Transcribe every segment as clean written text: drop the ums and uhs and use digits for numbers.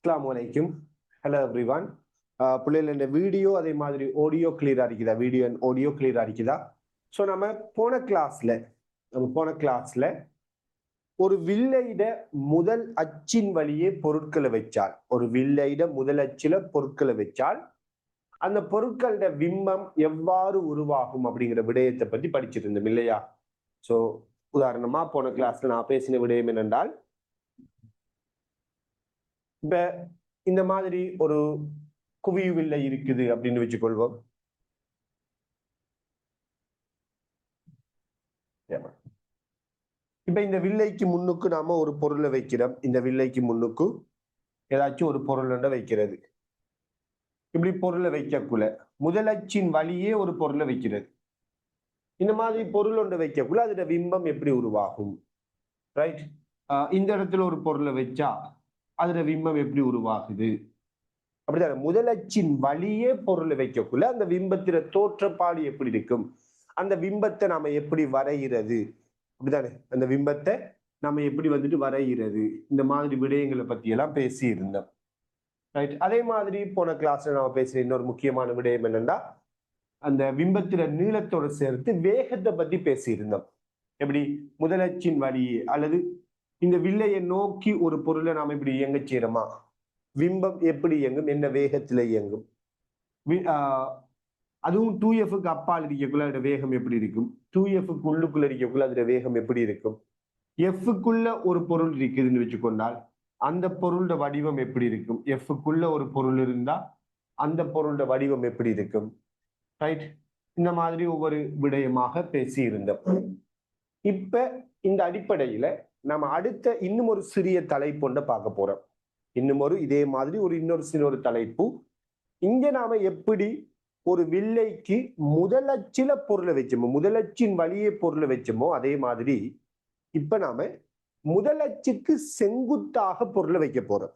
அஸ்ஸலாமு அலைக்கும். Hello everyone. பிள்ளைகள் இந்த வீடியோ அதே மாதிரி ஆடியோ கிளியரா இருக்குதா? வீடியோ அண்ட் ஆடியோ கிளியரா இருக்குதா? ஸோ நம்ம போன கிளாஸ்ல ஒரு வில்லையிட முதல் அச்சின் வழியே பொருட்களை வச்சால், ஒரு வில்லையிட முதல் அச்சில பொருட்களை வச்சால் அந்த பொருட்களோட பிம்பம் எவ்வாறு உருவாகும் அப்படிங்கிற விடயத்தை பத்தி படிச்சிட்டு இருந்தோம் இல்லையா? ஸோ உதாரணமா போன கிளாஸ்ல நான் பேசின விடயம் என்னென்றால், இப்ப இந்த மாதிரி ஒரு குவிவு வில்லை இருக்குது அப்படின்னு வச்சுக்கொள்வோம். இப்ப இந்த வில்லைக்கு முன்னுக்கு நாம ஒரு பொருளை வைக்கிறோம். இந்த வில்லைக்கு முன்னுக்கு ஏதாச்சும் ஒரு பொருள் வைக்கிறது. இப்படி பொருளை வைக்கக்குள்ள முதலச்சின் வழியே ஒரு பொருளை வைக்கிறது. இந்த மாதிரி பொருள் ஒன்று வைக்கக்குள்ள அதோட பிம்பம் எப்படி உருவாகும்? ரைட். இந்த இடத்துல ஒரு பொருளை வச்சா அதோட பிம்பம் எப்படி உருவாகுது? அப்படித்தானே, முதலச்சின் வழியே பொருளை வைக்கக்குள்ள அந்த பிம்பத்தில தோற்றப்பாடு எப்படி இருக்கும்? அந்த பிம்பத்தை நாம எப்படி வரைகிறது? அப்படித்தானே, அந்த பிம்பத்தை நம்ம எப்படி வரைகிறது? இந்த மாதிரி விடயங்களை பத்தி எல்லாம் பேசி இருந்தோம். ரைட். அதே மாதிரி போன கிளாஸ்ல நம்ம பேசுற இன்னொரு முக்கியமான விடயம் என்னன்னா, அந்த பிம்பத்தில நீளத்தோட சேர்த்து வேகத்தை பத்தி பேசி இருந்தோம். எப்படி முதலச்சின் வழியே அல்லது இந்த வில்லையை நோக்கி ஒரு பொருளை நாம இப்படி இயங்க செய்யறோமா? பிம்பம் எப்படி இயங்கும்? என்ன வேகத்துல இயங்கும்? அதுவும் 2Fக்கு அப்பால் இருக்கக்குள்ள அதோட வேகம் எப்படி இருக்கும்? 2Fக்கு உள்ளுக்குள்ள இருக்கக்குள்ள அதோட வேகம் எப்படி இருக்கும்? எஃப்க்குள்ள ஒரு பொருள் இருக்குதுன்னு வச்சுக்கொண்டால் அந்த பொருளோட வடிவம் எப்படி இருக்கும்? எஃப்க்குள்ள ஒரு பொருள் இருந்தா அந்த பொருளோட வடிவம் எப்படி இருக்கும்? ரைட். இந்த மாதிரி ஒவ்வொரு விடயமாக பேசி இருந்தோம். இப்ப இந்த அடிப்படையில நம்ம அடுத்த இன்னும் ஒரு சிறிய தலைப்பு பார்க்க போறோம். இதே மாதிரி இன்னொரு சின்ன தலைப்பு. இங்க நாம எப்படி ஒரு வில்லைக்கு முதலச்சில பொருளை வச்சோமோ, முதலச்சின் வழியே பொருளை வச்சோமோ, அதே மாதிரி இப்ப நாம முதல் அச்சுக்கு செங்குத்தாக பொருளை வைக்க போறோம்.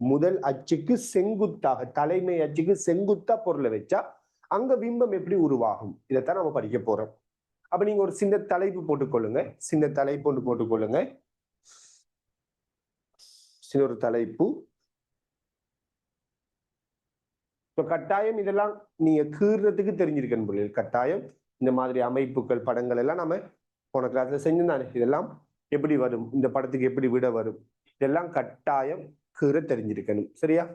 முதல் அச்சுக்கு செங்குத்தாக, தலைமை அச்சுக்கு செங்குத்தா பொருளை வச்சா அங்க பிம்பம் எப்படி உருவாகும்? இதைத்தான் நம்ம படிக்க போறோம். அப்ப நீங்க ஒரு சின்ன தலைப்பு போட்டுக்கொள்ளுங்க. சின்ன தலைப்பு ஒன்று போட்டுக்கொள்ளுங்க. சின்ன ஒரு தலைப்பு. இப்ப கட்டாயம் இதெல்லாம் நீங்க கீறதுக்கு தெரிஞ்சிருக்கணும் புள்ளிகள். கட்டாயம் இந்த மாதிரி அமைப்புகள், படங்கள் எல்லாம் நம்ம போன கிளாஸ்ல செஞ்சிருந்தானே, இதெல்லாம் எப்படி வரும், இந்த படத்துக்கு எப்படி விட வரும், இதெல்லாம் கட்டாயம் கீற தெரிஞ்சிருக்கணும். சரியா?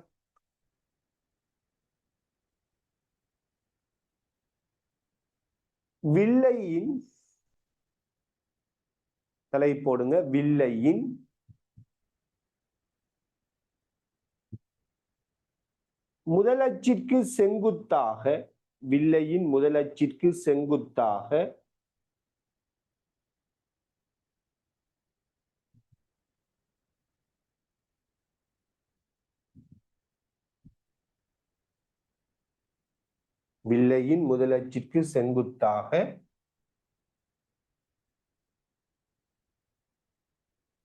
வில்லையின் தலை போடுங்க. வில்லையின் முதலச்சிற்கு செங்குத்தாக, வில்லையின் முதலச்சிற்கு செங்குத்தாக வில்லையின் முதலச்சிற்கு செங்குத்தாக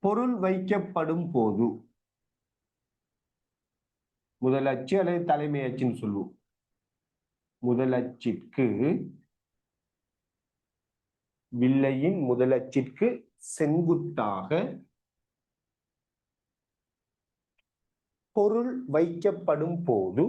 பொருள் வைக்கப்படும் போது, முதலச்சு அல்லது தலைமை அச்சுன்னு சொல்லுவோம். முதலச்சிற்கு, வில்லையின் முதலச்சிற்கு செங்குத்தாக பொருள் வைக்கப்படும் போது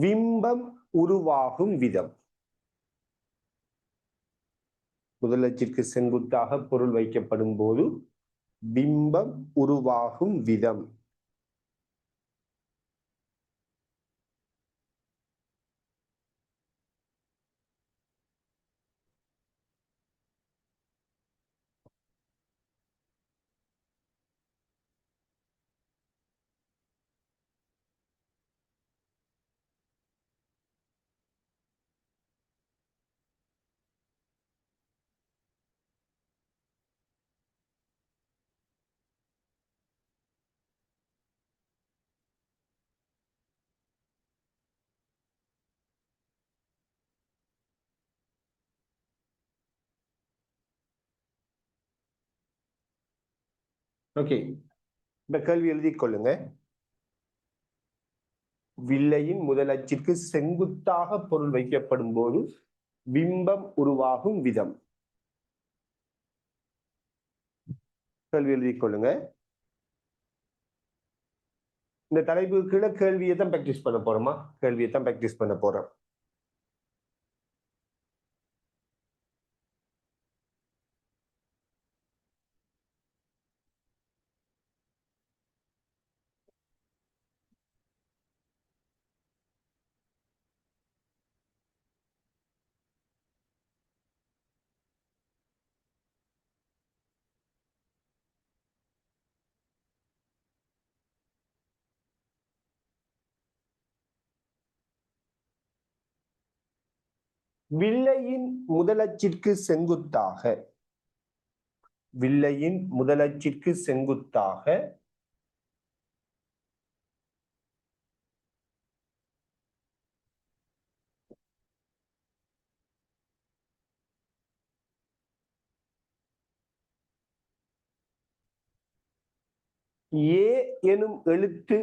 பிம்பம் உருவாகும் விதம். முதலச்சிற்கு செங்குத்தாக பொருள் வைக்கப்படும் போது பிம்பம் உருவாகும் விதம். ஓகே, இந்த கேள்வி எழுதி கொள்ளுங்க. வில்லையின் முதல் அச்சிற்கு செங்குத்தாக பொருள் வைக்கப்படும் போது பிம்பம் உருவாகும் விதம். கேள்வி எழுதி கொள்ளுங்க. இந்த தலைப்பு கீழே கேள்வியை தான் பிராக்டிஸ் பண்ண போறோமா? கேள்வியை தான் பிராக்டிஸ் பண்ண போறோம். வில்லையின் முதலச்சிற்கு செங்குத்தாக, வில்லையின் முதலச்சிற்கு செங்குத்தாக ஏ எனும் எழுத்து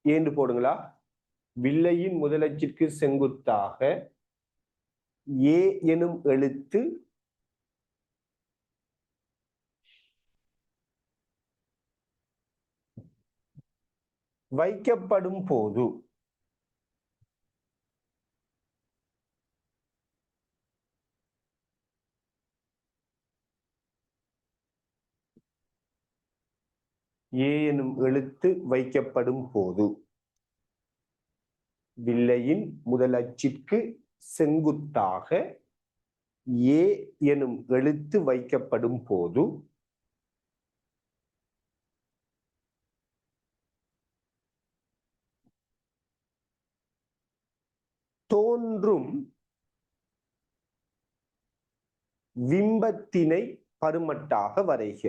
ஏன்று போடுங்களா? வில்லையின் முதலச்சிற்கு செங்குத்தாக ஏ எனும் எழுத்து வைக்கப்படும் போது ஏ எனும் எழுத்து வைக்கப்படும் போது வில்லையின் முதலச்சிற்கு செங்குத்தாக ஏ எனும் எழுத்து வைக்கப்படும் போது தோன்றும் பிம்பத்தினை பருமட்டாக வரைக.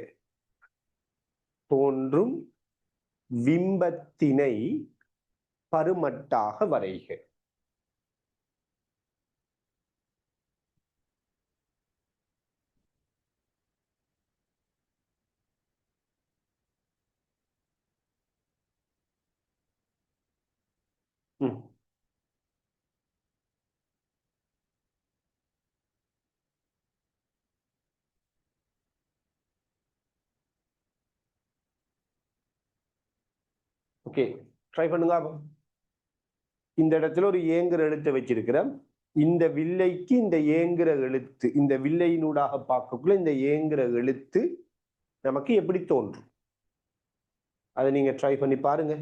தோன்றும் பிம்பத்தினை பருமட்டாக வரைக. ஓகே, ட்ரை பண்ணுங்க. இந்த இடத்துல ஒரு ஏங்குற எழுத்தை வச்சிருக்கிறேன். இந்த வில்லைக்கு இந்த ஏங்குற எழுத்து, இந்த வில்லையினூடாக பார்க்கக்குள்ள இந்த ஏங்குற எழுத்து நமக்கு எப்படி தோன்றும்? அதை நீங்க ட்ரை பண்ணி பாருங்க.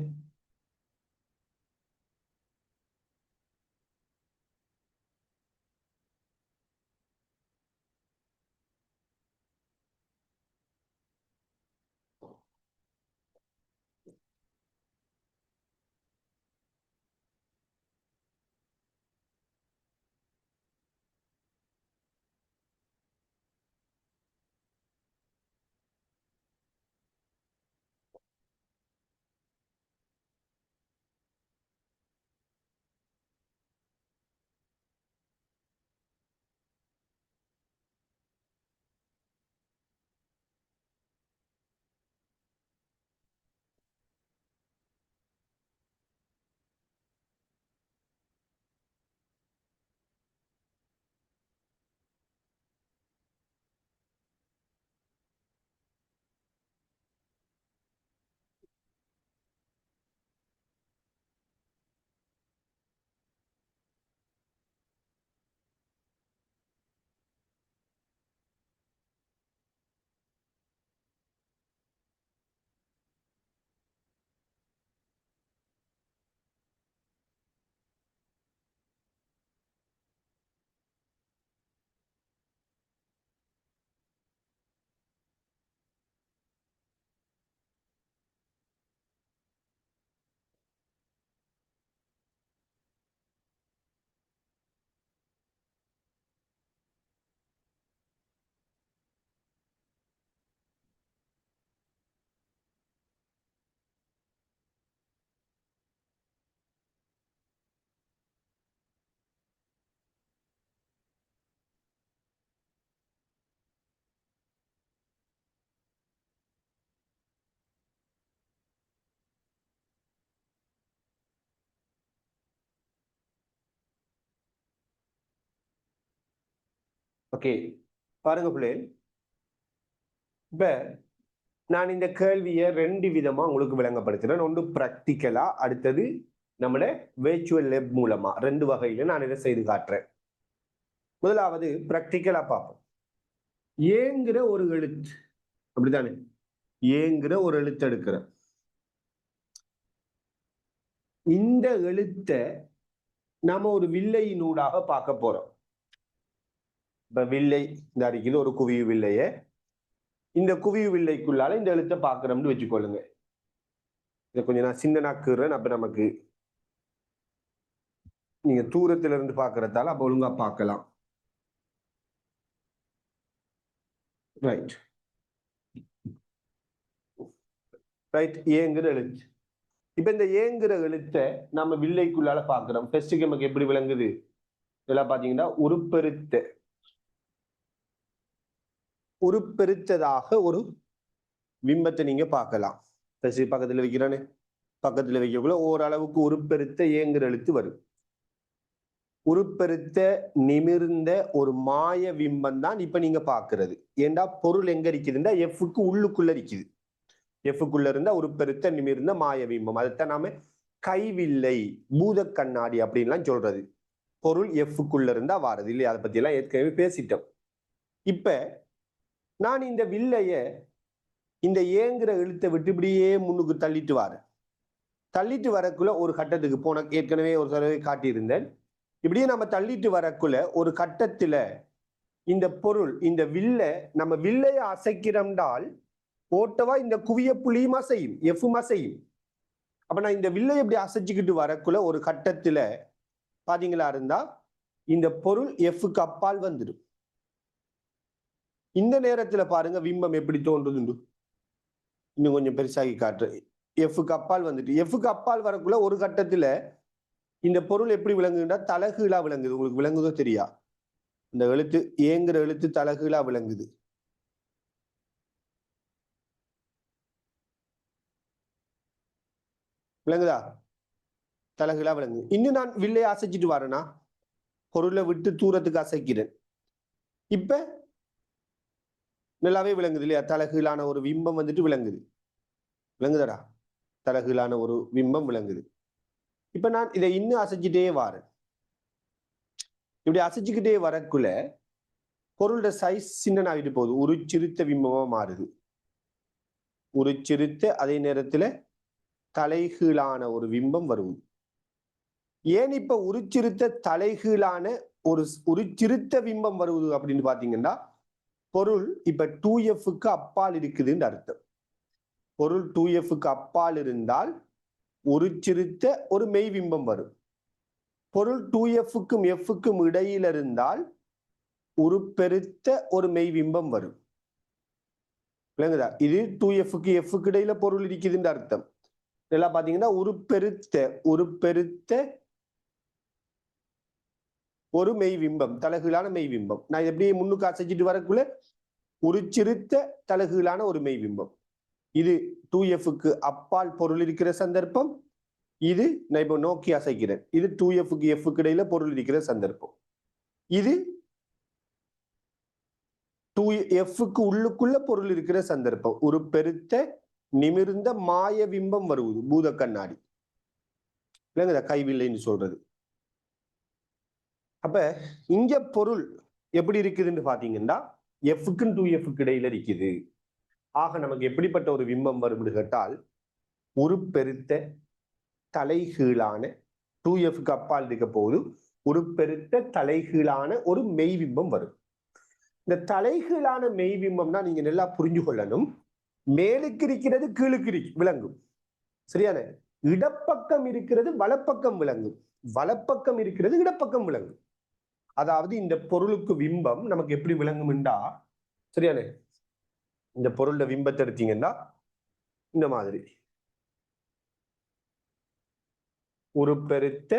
ஓகே, பாருங்க பிள்ளை, இப்ப நான் இந்த கேள்வியை 2 விதமா உங்களுக்கு விளங்கப்படுத்துறேன். ஒன்று பிராக்டிக்கலா, அடுத்தது நம்மளோட virtual lab மூலமா. 2 வகையில நான் இதை செய்து காட்டுறேன். முதலாவது பிராக்டிக்கலா பார்ப்போம். ஏங்கிற ஒரு எழுத்து, அப்படித்தானே? ஏங்கிற ஒரு எழுத்து எடுக்கிறேன். இந்த எழுத்தை நாம ஒரு வில்லையினூடாக பார்க்க போறோம். இப்ப வில்லை இந்த அடிக்குது, ஒரு குவிவு வில்லைய. இந்த குவிவு வில்லைக்குள்ளால இந்த எழுத்தை பார்க்கிறோம்னு வச்சுக்கொள்ளுங்க. இதை கொஞ்சம் நான் சின்ன நாக்குறேன், அப்ப நமக்கு நீங்க தூரத்துல இருந்து பார்க்கறதால அப்ப ஒழுங்கா பார்க்கலாம். ரைட் ரைட், ஏங்கிற எழுத்து. இப்ப இந்த ஏங்கிற எழுத்தை நம்ம வில்லைக்குள்ளால பார்க்கிறோம். ஃபர்ஸ்ட்டுக்கு நமக்கு எப்படி விளங்குது? இதெல்லாம் பாத்தீங்கன்னா உருப்பெருத்ததாக ஒரு பிம்பத்தை நீங்க பார்க்கலாம். பக்கத்துல வைக்கிறானே, பக்கத்துல வைக்கக்குள்ள ஓரளவுக்கு உருப்பெருத்த ஏங்கிற எழுத்து வரும். உருப்பெருத்த நிமிர்ந்த ஒரு மாய பிம்பம் தான் இப்ப நீங்க பாக்குறது. ஏண்டா பொருள் எங்க இருக்குதுன்னா எஃப்க்கு உள்ளுக்குள்ள இருக்குது. எஃப்க்குள்ள இருந்தா உருப்பெருத்த நிமிர்ந்த மாய பிம்பம். அதைத்தான் நாம கைவில்லை, பூத கண்ணாடி அப்படின்லாம் சொல்றது. பொருள் எஃப்க்குள்ள இருந்தா வாரது இல்லையா? அதை பத்தி எல்லாம் ஏற்கனவே பேசிட்டோம். இப்ப நான் இந்த வில்லைய இந்த ஏங்கிற எழுத்தை விட்டு இப்படியே முன்னுக்கு தள்ளிட்டு வாரேன். தள்ளிட்டு வரக்குள்ள ஒரு கட்டத்துக்கு போன, ஏற்கனவே ஒரு தடவை காட்டியிருந்தேன். இப்படியே நம்ம தள்ளிட்டு வரக்குள்ள ஒரு கட்டத்துல இந்த பொருள், இந்த வில்லை, நம்ம வில்லைய அசைக்கிறோம்டால் ஓட்டவா இந்த குவிய புள்ளியும் அசையும், எஃப்பும் அசையும். அப்ப நான் இந்த வில்லை எப்படி அசைச்சுக்கிட்டு வரக்குள்ள ஒரு கட்டத்துல பாத்தீங்களா இருந்தா இந்த பொருள் எஃப்க்கு அப்பால் வந்துடும். இந்த நேரத்துல பாருங்க பிம்பம் எப்படி தோன்றுதுண்டு. இன்னும் கொஞ்சம் பெருசாகி காட்டு. எஃப்க்கு அப்பால் வந்துட்டு, எஃப்க்கு அப்பால் வரக்குள்ள ஒரு கட்டத்துல இந்த பொருள் எப்படி விளங்குதுன்னா தலகீழா விளங்குது. உங்களுக்கு விளங்குதோ தெரியா? இந்த எழுத்து, ஏங்கிற எழுத்து தலகீழா விளங்குது. விளங்குதா? தலகீழா விளங்குது. இன்னும் நான் வில்லையை அசைச்சிட்டு வரேன்னா பொருளை விட்டு தூரத்துக்கு அசைக்கிறேன். இப்ப நல்லாவே விளங்குது இல்லையா? தலகீழான ஒரு பிம்பம் வந்துட்டு விளங்குது. விளங்குதடா? தலகீழான ஒரு பிம்பம் விளங்குது. இப்ப நான் இதை இன்னும் அசைச்சிட்டே வரேன். இப்படி அசைச்சுக்கிட்டே வரக்குள்ள பொருளோட சைஸ் சின்னனாகிட்டு போகுது. உருச்சிறுத்த பிம்பமா மாறுது. உருச்சிறுத்த அதே நேரத்துல தலைகீழான ஒரு பிம்பம் வருவது. ஏன் இப்ப உருச்சிறுத்த தலைகீழான ஒரு உருச்சிறுத்த பிம்பம் வருவது அப்படின்னு பாத்தீங்கன்னா, பொருள் இப்ப 2Fக்கு அப்பால் இருக்குதுன்னு அர்த்தம். பொருள் 2Fக்கு அப்பால் இருந்தால் உருச்சிறுத்த ஒரு மெய்பிம்பம் வரும். பொருள் 2Fக்கும் Fக்கும் இடையில இருந்தால் உருப்பெருத்த ஒரு மெய்பிம்பம் வரும். விளங்குதா? இது 2Fக்கு Fக்கு இடையில பொருள் இருக்குதுன்னு அர்த்தம். இதெல்லாம் பாத்தீங்கன்னா உருப்பெருத்த ஒரு மெய்பிம்பம், தலகீழான மெய்பிம்பம். நான் எப்படி முன்னுக்கு அசைச்சிட்டு வரக்குள்ள உருச்சிறுத்த தலகீழான ஒரு மெய்பிம்பம். இது 2Fக்கு அப்பால் பொருள் இருக்கிற சந்தர்ப்பம். இது நான் இப்போ நோக்கி அசைக்கிறேன். இது 2Fக்கு Fக்கு இடையில பொருள் இருக்கிற சந்தர்ப்பம். இது 2Fக்கு உள்ளுக்குள்ள பொருள் இருக்கிற சந்தர்ப்பம். ஒரு பெருத்த நிமிர்ந்த மாய பிம்பம் வருவது, பூத கண்ணாடி. இல்லைங்க, கைவில்லைன்னு சொல்றது. அப்ப இங்க பொருள் எப்படி இருக்குதுன்னு பாத்தீங்கன்னா Fக்கும் 2Fக்கு இடையில இருக்குது. ஆக நமக்கு எப்படிப்பட்ட ஒரு பிம்பம் வரும் கேட்டால், ஒரு பெருத்த தலைகீழான 2Fக்கு அப்பால் இருக்க போது ஒரு பெருத்த தலைகீழான ஒரு மெய்பிம்பம் வரும். இந்த தலைகீழான மெய்பிம்பம்னா நீங்க நல்லா புரிஞ்சு கொள்ளணும். மேலுக்கு இருக்கிறது கீழுக்கு விளங்கும், சரியான? இடப்பக்கம் இருக்கிறது வலப்பக்கம் விளங்கும், வலப்பக்கம் இருக்கிறது இடப்பக்கம் விளங்கும். அதாவது இந்த பொருளுக்கு பிம்பம் நமக்கு எப்படி விளங்கும்டா, சரியான? இந்த பொருளோட பிம்பத்தை எடுத்தீங்கன்னா இந்த மாதிரி ஒரு பெருத்த,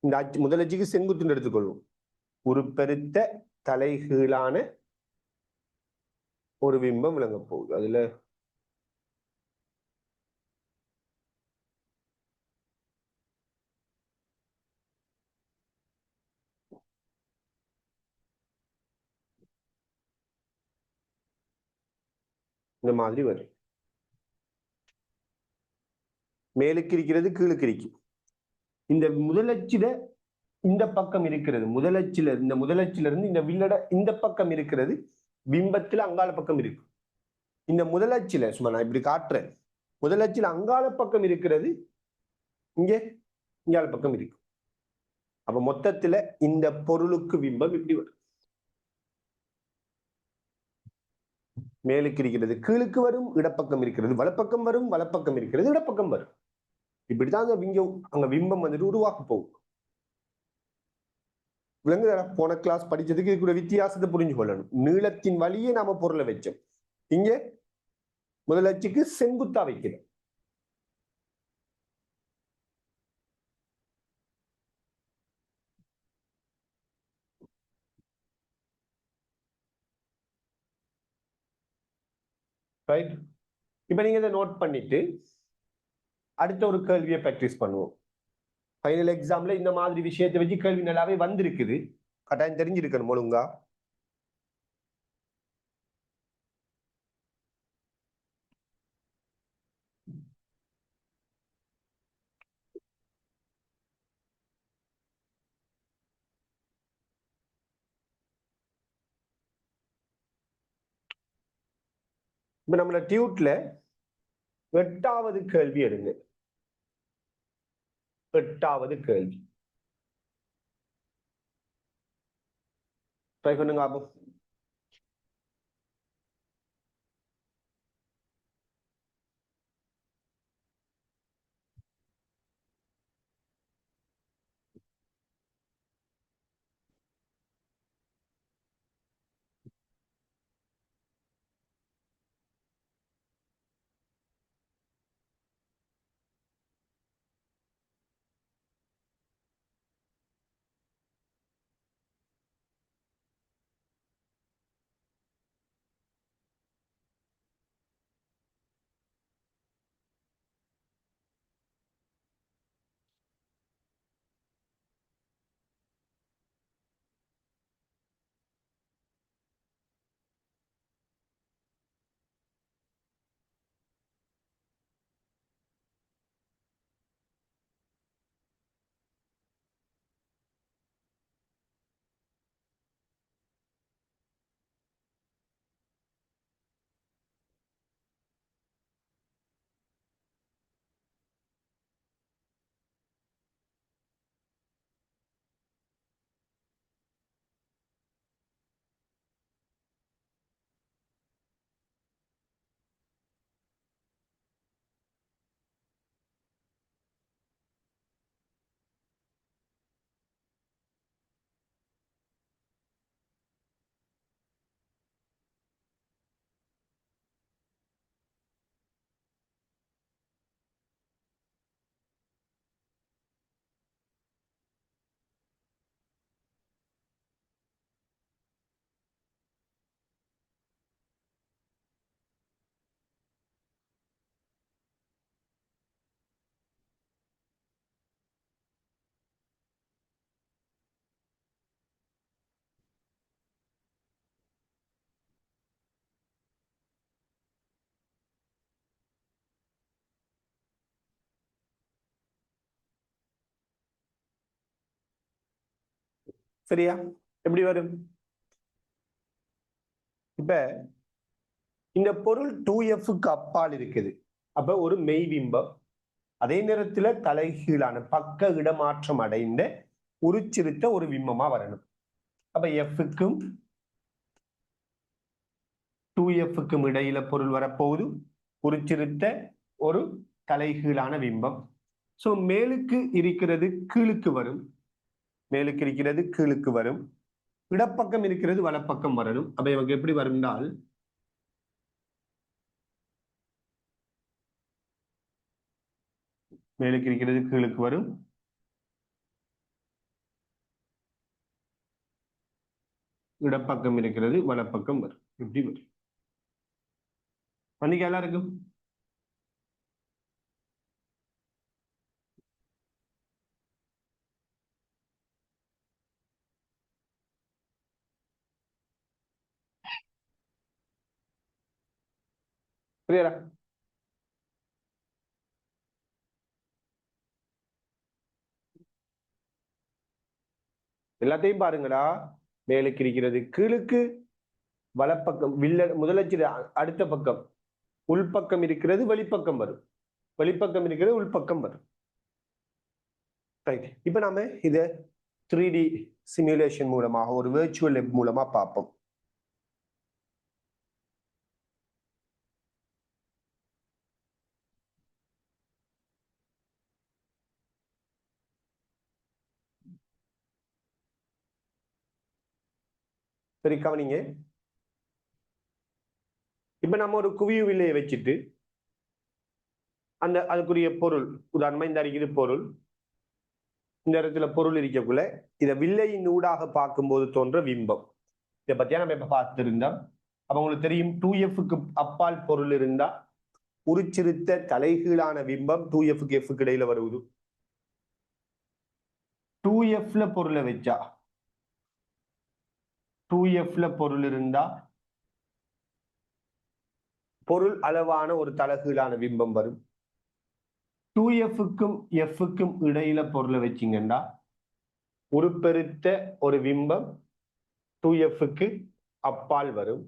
இந்த முதல் அச்சுக்கு செங்குத்துன்னு எடுத்துக்கொள்வோம். ஒரு பெருத்த தலைகீழான ஒரு பிம்பம் விளங்க போகுது. அதுல இந்த மாதிரி வரும். மேலுக்கு இருக்கிறது கீழுக்கு இருக்கும். இந்த முதலச்சில இந்த பக்கம் இருக்கிறது, இந்த முதலச்சில இருந்து இந்த வில்லட இந்த பக்கம் இருக்கிறது பிம்பத்துல அங்கால பக்கம் இருக்கு. இந்த முதலச்சில சும்மா நான் இப்படி காட்டுறேன், முதலச்சில அங்கால பக்கம் இருக்கிறது இங்கே இங்கால பக்கம் இருக்கு. அப்ப மொத்தத்துல இந்த பொருளுக்கு பிம்பம் இப்படி வரும். மேலுக்கு இருக்கிறது கீழுக்கு வரும், இடப்பக்கம் இருக்கிறது வலப்பக்கம் வரும், வலப்பக்கம் இருக்கிறது இடப்பக்கம் வரும். இப்படிதான் அங்க பிம்பம் வந்துட்டு உருவாக்க போகும். விலங்குதா? போன கிளாஸ் படிச்சதுக்கு இதுக்குள்ள வித்தியாசத்தை புரிஞ்சு கொள்ளணும். நீளத்தின் வழியே நாம பொருளை வச்சோம். இங்க முதலச்சுக்கு செங்குத்தா வைக்கிறோம். ரைட்? இப்ப நீங்க இதை நோட் பண்ணிட்டு அடுத்த ஒரு கேள்வியை பிராக்டிஸ் பண்ணுவோம். ஃபைனல் எக்ஸாம்ல இந்த மாதிரி விஷயத்தை வச்சு கேள்வி நல்லாவே வந்திருக்குது. கட்டாயம் தெரிஞ்சிருக்கணும் ஒழுங்கா. இப்ப நம்மள டியூட்ல 8வது கேள்வி எடுங்க. 8வது கேள்வி ட்ரை பண்ணுங்க ஆபம். சரியா? எப்படி வரும்? இப்ப இந்த பொருள் 2Fக்கு அப்பால் இருக்குது. அப்ப ஒரு மெய்பிம்பம், அதே நேரத்துல தலைகீழான பக்க இடமாற்றம் அடைந்த உருச்சிருத்த ஒரு பிம்பமா வரணும். அப்ப எஃப்க்கும் 2Fக்கும் இடையில பொருள் வரப்போகுது, உருச்சிருத்த ஒரு தலைகீழான பிம்பம். சோ மேலுக்கு இருக்கிறது கீழுக்கு வரும், மேலுக்கு இருக்கிறது கீழுக்கு வரும், இடப்பக்கம் இருக்கிறது வலப்பக்கம் வரணும். அப்ப இவங்க எப்படி வரும்னால் மேலுக்கு இருக்கிறது கீழுக்கு வரும், இடப்பக்கம் இருக்கிறது வலப்பக்கம் வரும். இப்படி வரும். பண்ணிக்க எல்லாருக்கும் புரியுதா? எல்லாத்தையும் பாருங்கடா. மேலுக்கு இருக்கிறது கீழுக்கு, வலப்பக்கம் முதலச்சு அடுத்த பக்கம் உள்பக்கம் இருக்கிறது, வெளிப்பக்கம் வரும். வெளிப்பக்கம் இருக்கிறது, உள்பக்கம் வரும். ரைட். இப்ப நாம இத 3D சிமுலேஷன் மூலமாக ஒரு வெர்ச்சுவல் லேப் மூலமா பார்ப்போம். சரி, கவனிங்க. இப்ப நம்ம ஒரு குவிய வில்லையை வச்சுட்டு அதுக்குரிய பொருள், உதாரணமா இந்த அறிகிறது பொருள், இந்த இடத்துல பொருள் இருக்கக்குள்ள இத வில்லையின் ஊடாக பார்க்கும்போது தோன்ற பிம்பம். இதை பத்தியா நம்ம இப்ப பார்த்திருந்தோம். அப்ப உங்களுக்கு தெரியும் 2Fக்கு அப்பால் பொருள் இருந்தா உருச்சிருத்த தலைகீழான பிம்பம் 2Fக்கு Fக்கு இடையில வருவது. 2Fல பொருளை வச்சா 2Fல பொருள் இருந்தா பொருள் அளவான ஒரு தலைகீழான பிம்பம் வரும். 2Fக்கும் Fக்கும் இடையில பொருளை வச்சிங்கன்னா உருப்பெருத்த ஒரு பிம்பம் 2Fக்கு அப்பால் வரும்.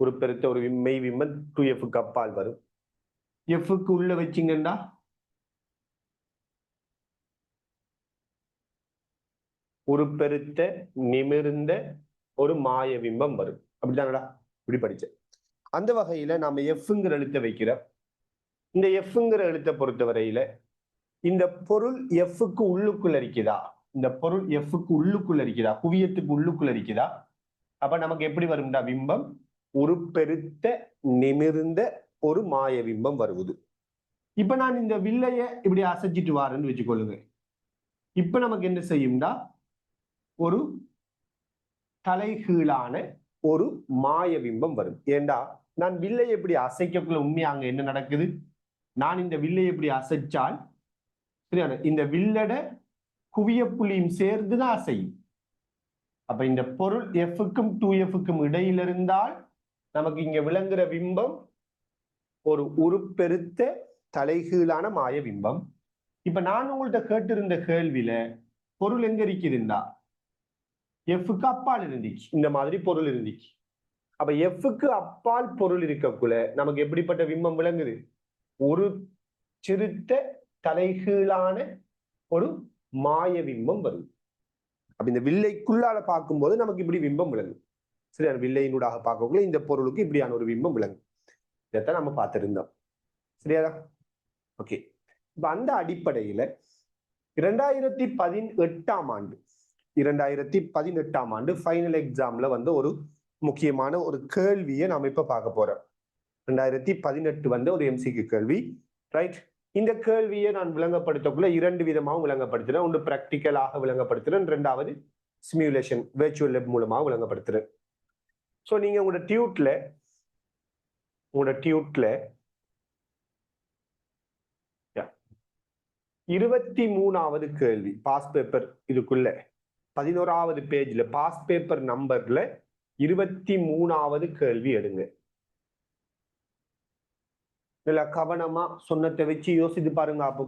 உருப்பெருத்த ஒரு மெய் பிம்பம் 2Fக்கு அப்பால் வரும். Fக்கு உள்ள வச்சிங்கன்னா உருப்பெருத்த நிமிர்ந்த ஒரு மாய பிம்பம் வரும். அப்படித்தானடா? இப்படி படிச்ச. அந்த வகையில நாம எஃப்ங்கிற எழுத்தை வைக்கிறோம். இந்த எஃப்ங்கிற எழுத்தை பொறுத்தவரையில இந்த பொருள் எஃப்க்கு உள்ளுக்குள்ள இருக்குதா, இந்த பொருள் எஃப்க்கு உள்ளுக்குள்ள இருக்குதா, குவியத்துக்கு உள்ளுக்குள்ள இருக்குதா, அப்ப நமக்கு எப்படி வரும்டா பிம்பம்? உருப்பெருத்த நிமிர்ந்த ஒரு மாய பிம்பம் வருவது. இப்ப நான் இந்த வில்லைய இப்படி அசைச்சிட்டு வாரேன்னு வச்சுக்கொள்ளுங்க. இப்ப நமக்கு என்ன செய்யும்டா? ஒரு தலைகீழான ஒரு மாய பிம்பம் வரும். ஏண்டா நான் வில்லை எப்படி அசைக்கக்குள்ள உண்மையா அங்க என்ன நடக்குது? நான் இந்த வில்லை எப்படி அசைச்சால் இந்த வில்லட குவிய புள்ளியும் சேர்ந்துதான் அசையும். அப்ப இந்த பொருள் எஃப்க்கும் 2Fக்கும் இடையில இருந்தால் நமக்கு இங்க விளங்குற பிம்பம் ஒரு உருப்பெருத்த தலைகீழான மாய பிம்பம். இப்ப நான் உங்கள்கிட்ட கேட்டிருந்த கேள்வியில பொருள் எங்க இருக்குதுண்டா எஃப்க்கு அப்பால் இருந்துச்சு. இந்த மாதிரி பொருள் இருந்துச்சு. அப்ப எஃப்க்கு அப்பால் பொருள் இருக்கக்குள்ள நமக்கு எப்படிப்பட்ட பிம்பம் விளங்குது? ஒரு சிறுத்த தலைகீழான ஒரு மாய பிம்பம் வருது. அப்ப இந்த வில்லைக்குள்ளால பார்க்கும்போது நமக்கு இப்படி பிம்பம் விளங்கும். சரியான வில்லையினூடாக பார்க்கக்குள்ள இந்த பொருளுக்கு இப்படியான ஒரு பிம்பம் விளங்கும். இதைத்தான் நம்ம பார்த்திருந்தோம். சரியாதா? ஓகே. இப்ப அந்த அடிப்படையில 2018 ஆண்டு ஃபைனல் எக்ஸாம்ல வந்து ஒரு முக்கியமான ஒரு கேள்வியை நாம இப்ப பார்க்க போறோம். 2018 வந்து ஒரு எம்சிக்கு கேள்வி. ரைட். இந்த கேள்வியை நான் விளங்கப்படுத்தக்குள்ள 2 விதமாகவும் விளங்கப்படுத்துறேன். ஒன்று பிராக்டிக்கலாக விளங்கப்படுத்துறேன், 2வது சிமுலேஷன் வெர்ச்சுவல் லேப் மூலமாக விளங்கப்படுத்துறேன். ஸோ நீங்க உங்களோட டியூட்ல 23வது கேள்வி பாஸ் பேப்பர், இதுக்குள்ள 11வது பேஜ்ல பாஸ் பேப்பர் நம்பர்ல 23வது கேள்வி எடுங்க. இல்ல கவனமா சொன்னதை வச்சு யோசித்து பாருங்க. அப்போ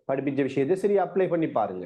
படிப்பிச்ச விஷயத்தை சரி அப்ளை பண்ணி பாருங்க.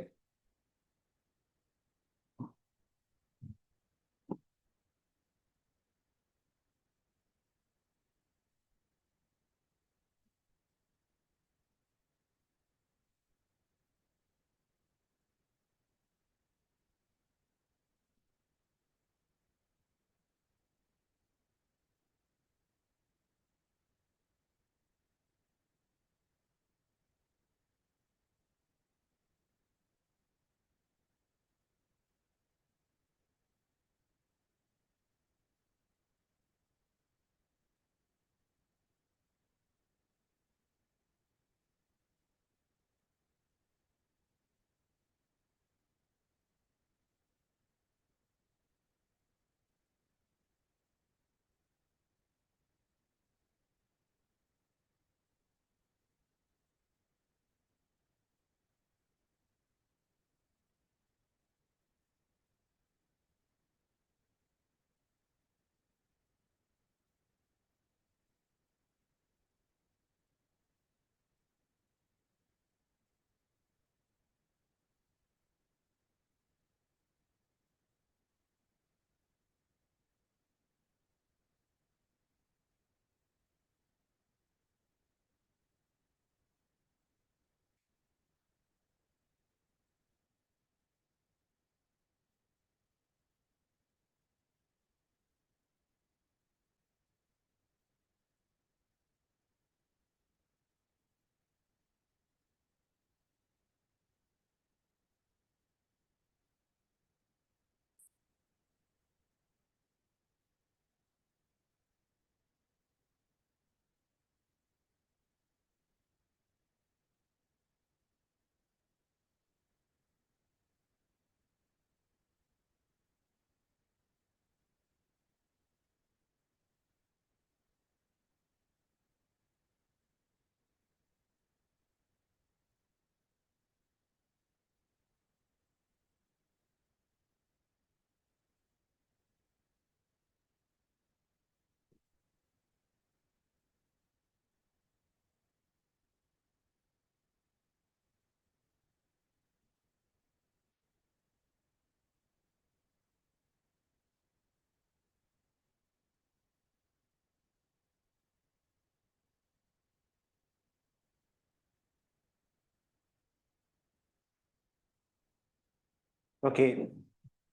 ஓகே,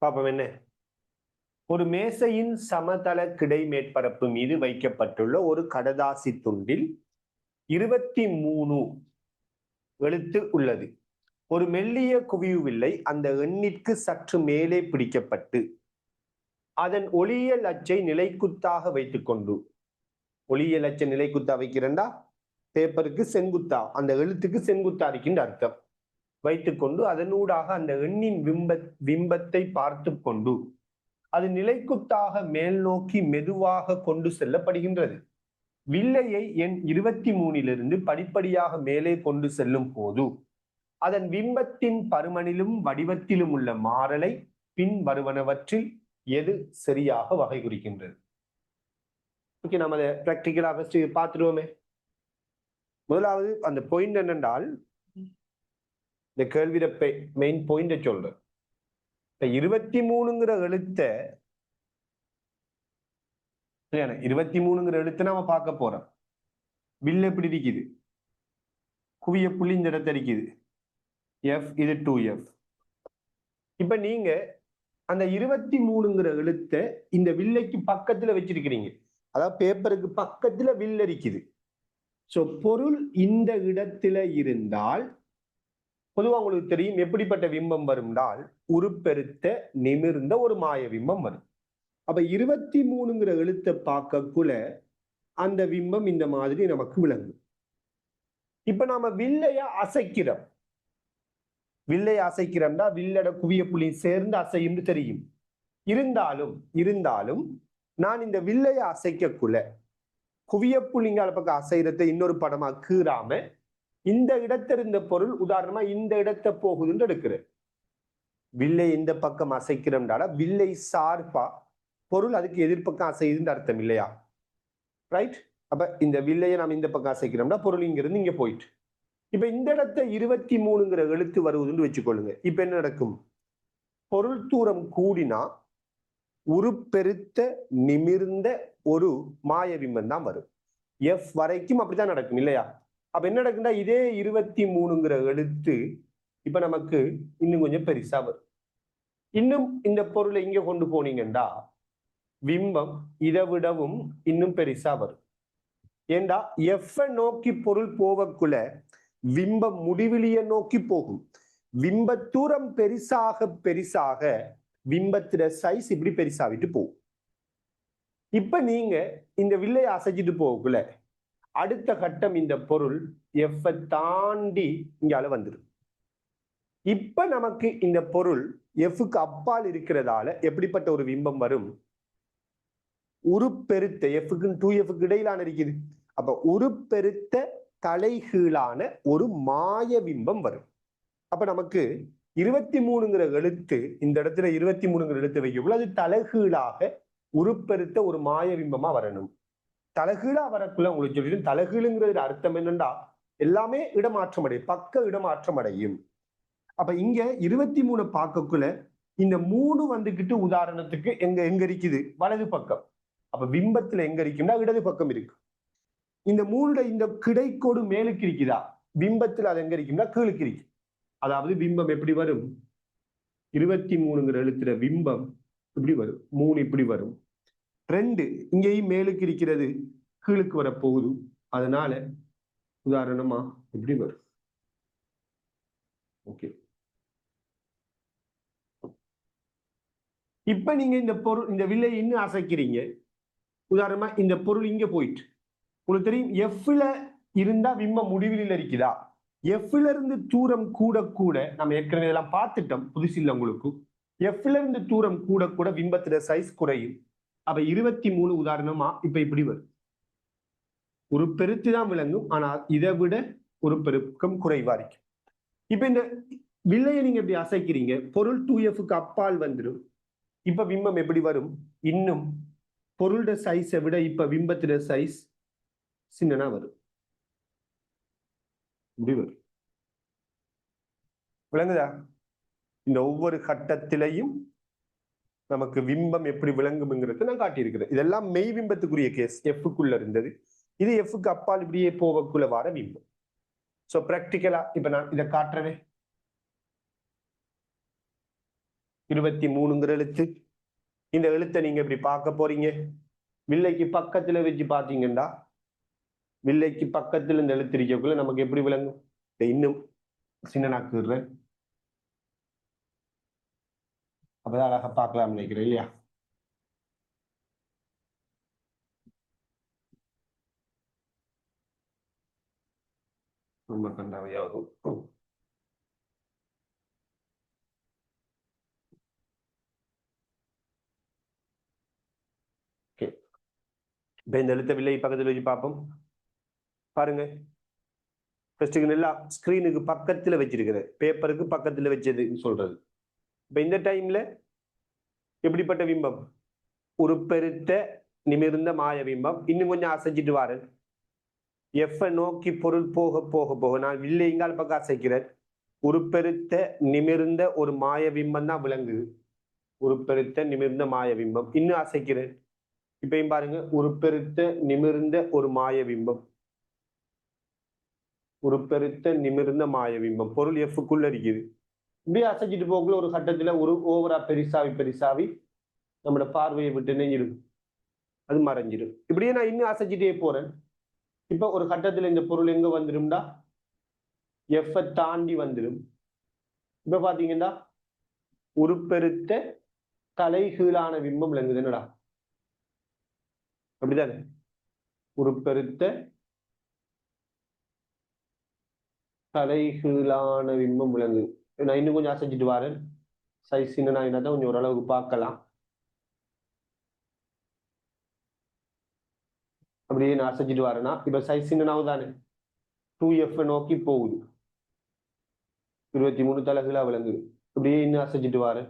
பாப்போம் என்ன. ஒரு மேசையின் சமதள கிடை மேற்பரப்பு மீது வைக்கப்பட்டுள்ள ஒரு கடதாசி துண்டில் 23 எழுத்து உள்ளது. ஒரு மெல்லிய குவியுவில்லை அந்த எண்ணிற்கு சற்று மேலே பிடிக்கப்பட்டு அதன் ஒளியியல் அச்சை நிலைக்குத்தாக வைத்துக்கொண்டு, ஒளியியல் அச்சை நிலைக்குத்தா வைக்கிறண்டா பேப்பருக்கு செங்குத்தா, அந்த எழுத்துக்கு செங்குத்தா இருக்கின்ற அர்த்தம், வைத்துக்கொண்டு அதனூடாக அந்த எண்ணின் பிம்பத்தை பார்த்து கொண்டு அது நிலைக்குத்தாக மேல் நோக்கி மெதுவாக கொண்டு செல்லப்படுகின்றது. வில்லையை எண் 23 படிப்படியாக மேலே கொண்டு செல்லும் போது அதன் பிம்பத்தின் பருமனிலும் வடிவத்திலும் உள்ள மாறலை பின் வருவனவற்றில் எது சரியாக வகை குறிக்கின்றது? ஓகே, நம்ம அதை பிராக்டிகலா ஃபர்ஸ்ட் பார்த்துடுவோமே. முதலாவது அந்த பாயிண்ட் என்னென்றால், இந்த கேள்வியில மெயின் பாயிண்ட சொல்றேன். 23ங்கிற எழுத்த 23ங்கிற எழுத்தை நம்ம பார்க்க போறோம். வில் எப்படி இருக்குது, குவிய புள்ளி இந்த இடத்த இருக்குது, F இது 2F. இப்ப நீங்க அந்த 23ங்கிற எழுத்தை இந்த வில்லைக்கு பக்கத்துல வச்சிருக்கிறீங்க, அதாவது பேப்பருக்கு பக்கத்துல வில் இருக்குது. சோ பொருள் இந்த இடத்துல இருந்தால் பொதுவா உங்களுக்கு தெரியும் எப்படிப்பட்ட பிம்பம் வரும்னால் உருப்பெருத்த நிமிர்ந்த ஒரு மாய பிம்பம் வரும். அப்ப 23ங்கிற எழுத்தை பார்க்கக்குள்ள அந்த பிம்பம் இந்த மாதிரி நமக்கு விளங்கும். இப்ப நாம வில்லைய அசைக்கிறோம், வில்லைய அசைக்கிறோம்னா வில்லோட குவிய புள்ளி சேர்ந்து அசையும் தெரியும். இருந்தாலும் நான் இந்த வில்லைய அசைக்கக்குள்ள குவிய புள்ளிங்கால பக்கம் அசைறதை இன்னொரு படமா கீறாம இந்த இடத்திருந்த பொருள் உதாரணமா இந்த இடத்தை போகுதுன்னு எடுக்கிறேன். வில்லை இந்த பக்கம் அசைக்கிறோம்னால வில்லை சார்பா பொருள் அதுக்கு எதிர்பக்கம் அசையுதுன்னு அர்த்தம் இல்லையா? ரைட். அப்ப இந்த வில்லையை நாம் இந்த பக்கம் அசைக்கிறோம்னா பொருள் இங்கிருந்து இங்க போயிட்டு, இப்ப இந்த இடத்தை 23ங்கிற எழுத்து வருவதுன்னு வச்சுக்கொள்ளுங்க. இப்ப என்ன நடக்கும்? பொருள் தூரம் கூடினா உருப்பெருத்த நிமிர்ந்த ஒரு மாய பிம்பம் தான் வரும். F வரைக்கும் அப்படித்தான் நடக்கும் இல்லையா? அப்ப என்ன நடக்குன்னா இதே 23ங்கிற எழுத்து இப்ப நமக்கு இன்னும் கொஞ்சம் பெருசா வரும். இன்னும் இந்த பொருளை இங்க கொண்டு போனீங்கன்னா பிம்பம் இதை விடவும் இன்னும் பெருசா வரும். ஏண்டா F நோக்கி பொருள் போவக்குள்ள பிம்பம் முடிவிலிய நோக்கி போகும். பிம்ப தூரம் பெரிசாக பிம்பத்திட சைஸ் இப்படி பெருசாவிட்டு போகும். இப்ப நீங்க இந்த வில்லையை அசைச்சிட்டு போகக்குள்ள அடுத்த கட்டம் இந்த பொருள் F தாண்டி இங்கால வந்துடும். இப்ப நமக்கு இந்த பொருள் Fக்கு அப்பால் இருக்கிறதால எப்படிப்பட்ட ஒரு பிம்பம் வரும்? உருப்பெருத்த Fக்கு 2Fக்கு இடையிலான இருக்குது. அப்ப உருப்பெருத்த தலைகீழான ஒரு மாய பிம்பம் வரும். அப்ப நமக்கு 23ங்கிற எழுத்து இந்த இடத்துல 23ங்கிற எழுத்து வைக்கக்குள்ள அது தலைகீழாக உருப்பெருத்த ஒரு மாய பிம்பமா வரணும். தலைகீழா வரக்குள்ள உங்களுக்கு சொல்லிட்டு, தலைகீழுங்கிறது அர்த்தம் என்னன்னா எல்லாமே இடமாற்றம் அடையும், பக்க இடமாற்றம் அடையும். அப்ப இங்க 23 பார்க்கக்குள்ள இந்த 3 வந்துகிட்டு உதாரணத்துக்கு எங்க இருக்குது? வலது பக்கம். அப்ப பிம்பத்துல எங்க இருக்கும்னா இடது பக்கம் இருக்கு. இந்த 3 இந்த கிடைக்கோடு மேலுக்கு இருக்குதா? பிம்பத்துல அது எங்க இருக்கும்னா கீழுக்கு இருக்கு. அதாவது பிம்பம் எப்படி வரும்? 23ங்கிற எழுத்துற பிம்பம் இப்படி வரும், 3 இப்படி வரும், 2 இங்கேயும் மேலுக்கு இருக்கிறது கீழுக்கு வரப்போகுது, அதனால உதாரணமா இப்படி வரும். ஓகே, இப்ப நீங்க இந்த பொருள் இந்த வில்லை இன்னும் அசைக்கிறீங்க. உதாரணமா இந்த பொருள் இங்க போயிட்டு உங்களுக்கு தெரியும் Fல இருந்தா பிம்பம் முடிவில் இருக்குதா? Fல இருந்து தூரம் கூட நம்ம ஏற்கனவே எல்லாம் பார்த்துட்டோம், புதுசு இல்லை உங்களுக்கு. Fல இருந்து தூரம் கூட பிம்பத்திட சைஸ் குறையும். அப்ப 23 உதாரணமா இப்ப இப்படி வரும். ஒரு பெருத்து தான் விளங்கும், ஆனால் இதை விட ஒரு பெருக்கம் குறைவா இருக்கு. இப்ப இந்த வில்லையை நீங்க எப்படி அசைக்கிறீங்க? பொருள் 2Fக்கு அப்பால் வந்துடும். இப்ப பிம்பம் எப்படி வரும்? இன்னும் பொருளோட சைஸை விட இப்ப பிம்பத்திட சைஸ் சின்னனா வரும், இப்படி வரும். விளங்குதா? இந்த ஒவ்வொரு கட்டத்திலையும் நமக்கு பிம்பம் எப்படி விளங்கும்ங்கிறது நான் காட்டியிருக்கிறேன். இதெல்லாம் மெய் பிம்பத்துக்குரிய கேஸ், Fக்குள்ள இருந்தது. இது Fக்கு அப்பால் இப்படியே போவக்குள்ள வர பிம்பம். சோ பிராக்டிக்கலா இப்ப நான் இதை காட்டுறேன். 23ங்கிற எழுத்து. இந்த எழுத்தை நீங்க இப்படி பார்க்க போறீங்க. வில்லைக்கு பக்கத்துல வச்சு பார்த்தீங்கன்னா வில்லைக்கு பக்கத்துல இந்த எழுத்து இருக்கக்குள்ள நமக்கு எப்படி விளங்கும்? இன்னும் சின்னனாக்குறேன், அப்பதான் அழகா பார்க்கலாம் நினைக்கிறேன் இல்லையா? ரொம்ப கண்டாவையாகும். இப்ப இந்த எழுத்த வில்லை பக்கத்துல வச்சு பார்ப்போம். பாருங்க, ஃபர்ஸ்ட்டுக்கு நல்லா ஸ்கிரீனுக்கு பக்கத்துல வச்சிருக்கிறது, பேப்பருக்கு பக்கத்துல வச்சதுன்னு சொல்றது. இப்ப இந்த டைம்ல எப்படிப்பட்ட பிம்பம்? ஒரு பெருத்த நிமிர்ந்த மாய பிம்பம். இன்னும் கொஞ்சம் அசைச்சிட்டு வாரு. எஃப் நோக்கி பொருள் போக போக போக நான் வில்லை இங்கால் பக்கம் அசைக்கிறேன். ஒரு பெருத்த நிமிர்ந்த ஒரு மாய பிம்பம் தான் விளங்குது. ஒரு பெருத்த நிமிர்ந்த மாய பிம்பம். இன்னும் அசைக்கிறேன். இப்பயும் பாருங்க, ஒரு பெருத்த நிமிர்ந்த ஒரு மாய பிம்பம். ஒரு பெருத்த நிமிர்ந்த மாய பிம்பம் பொருள் எஃப்க்குள்ள இருக்குது. இப்படியே அசைச்சிட்டு போக்குள்ள ஒரு கட்டத்துல ஒரு ஓவரா பெரிசாவி நம்மளோட பார்வையை விட்டு நெஞ்சிடும், அது மறைஞ்சிடும். இப்படியே நான் இன்னும் அசைச்சிட்டே போறேன். இப்ப ஒரு கட்டத்துல இந்த பொருள் எங்க வந்துடும்டா? எஃப் தாண்டி வந்துடும். இப்ப பாத்தீங்கன்னா ஒரு பெருத்த தலைகீழான பிம்பம் விளங்குது. என்னடா அப்படிதானே? ஒரு பெருத்த தலைகீழான பிம்பம் விளங்குது. நான் இன்னும் கொஞ்சம் அசைச்சிட்டு வரேன். சைஸ் சின்ன தான் கொஞ்சம் ஓரளவுக்கு பார்க்கலாம். அப்படியே நான் அசைச்சிட்டு வரேன்னா இப்ப சைஸ் சின்னனாவும் தானே 2F நோக்கி போகுது. 23 தலைகீழா விளங்குது. இப்படியே இன்னும் அசைச்சிட்டு வரேன்.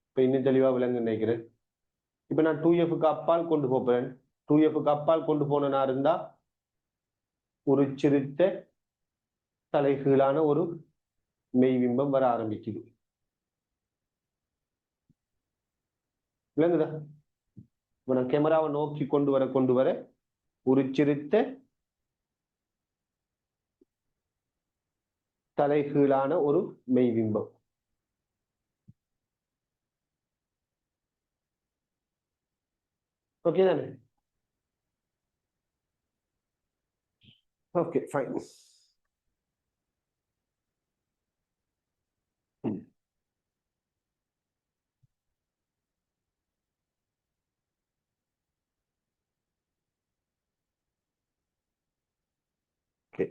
இப்ப இன்னும் தெளிவா விளங்கு நினைக்கிறேன். இப்ப நான் 2Fக்கு அப்பால் கொண்டு போறேன். 2Fக்கு அப்பால் கொண்டு போனா இருந்தா ஒரு சிறுத்த தலைகீழான ஒரு மெய்பிம்பம் வர ஆரம்பிக்குது. விளங்குதா? இப்ப நான் கேமராவை நோக்கி கொண்டு வர ஒரு சிறுத்த தலைகீழான ஒரு மெய்பிம்பம். ஓகே தானே? Okay fine. ஓகே,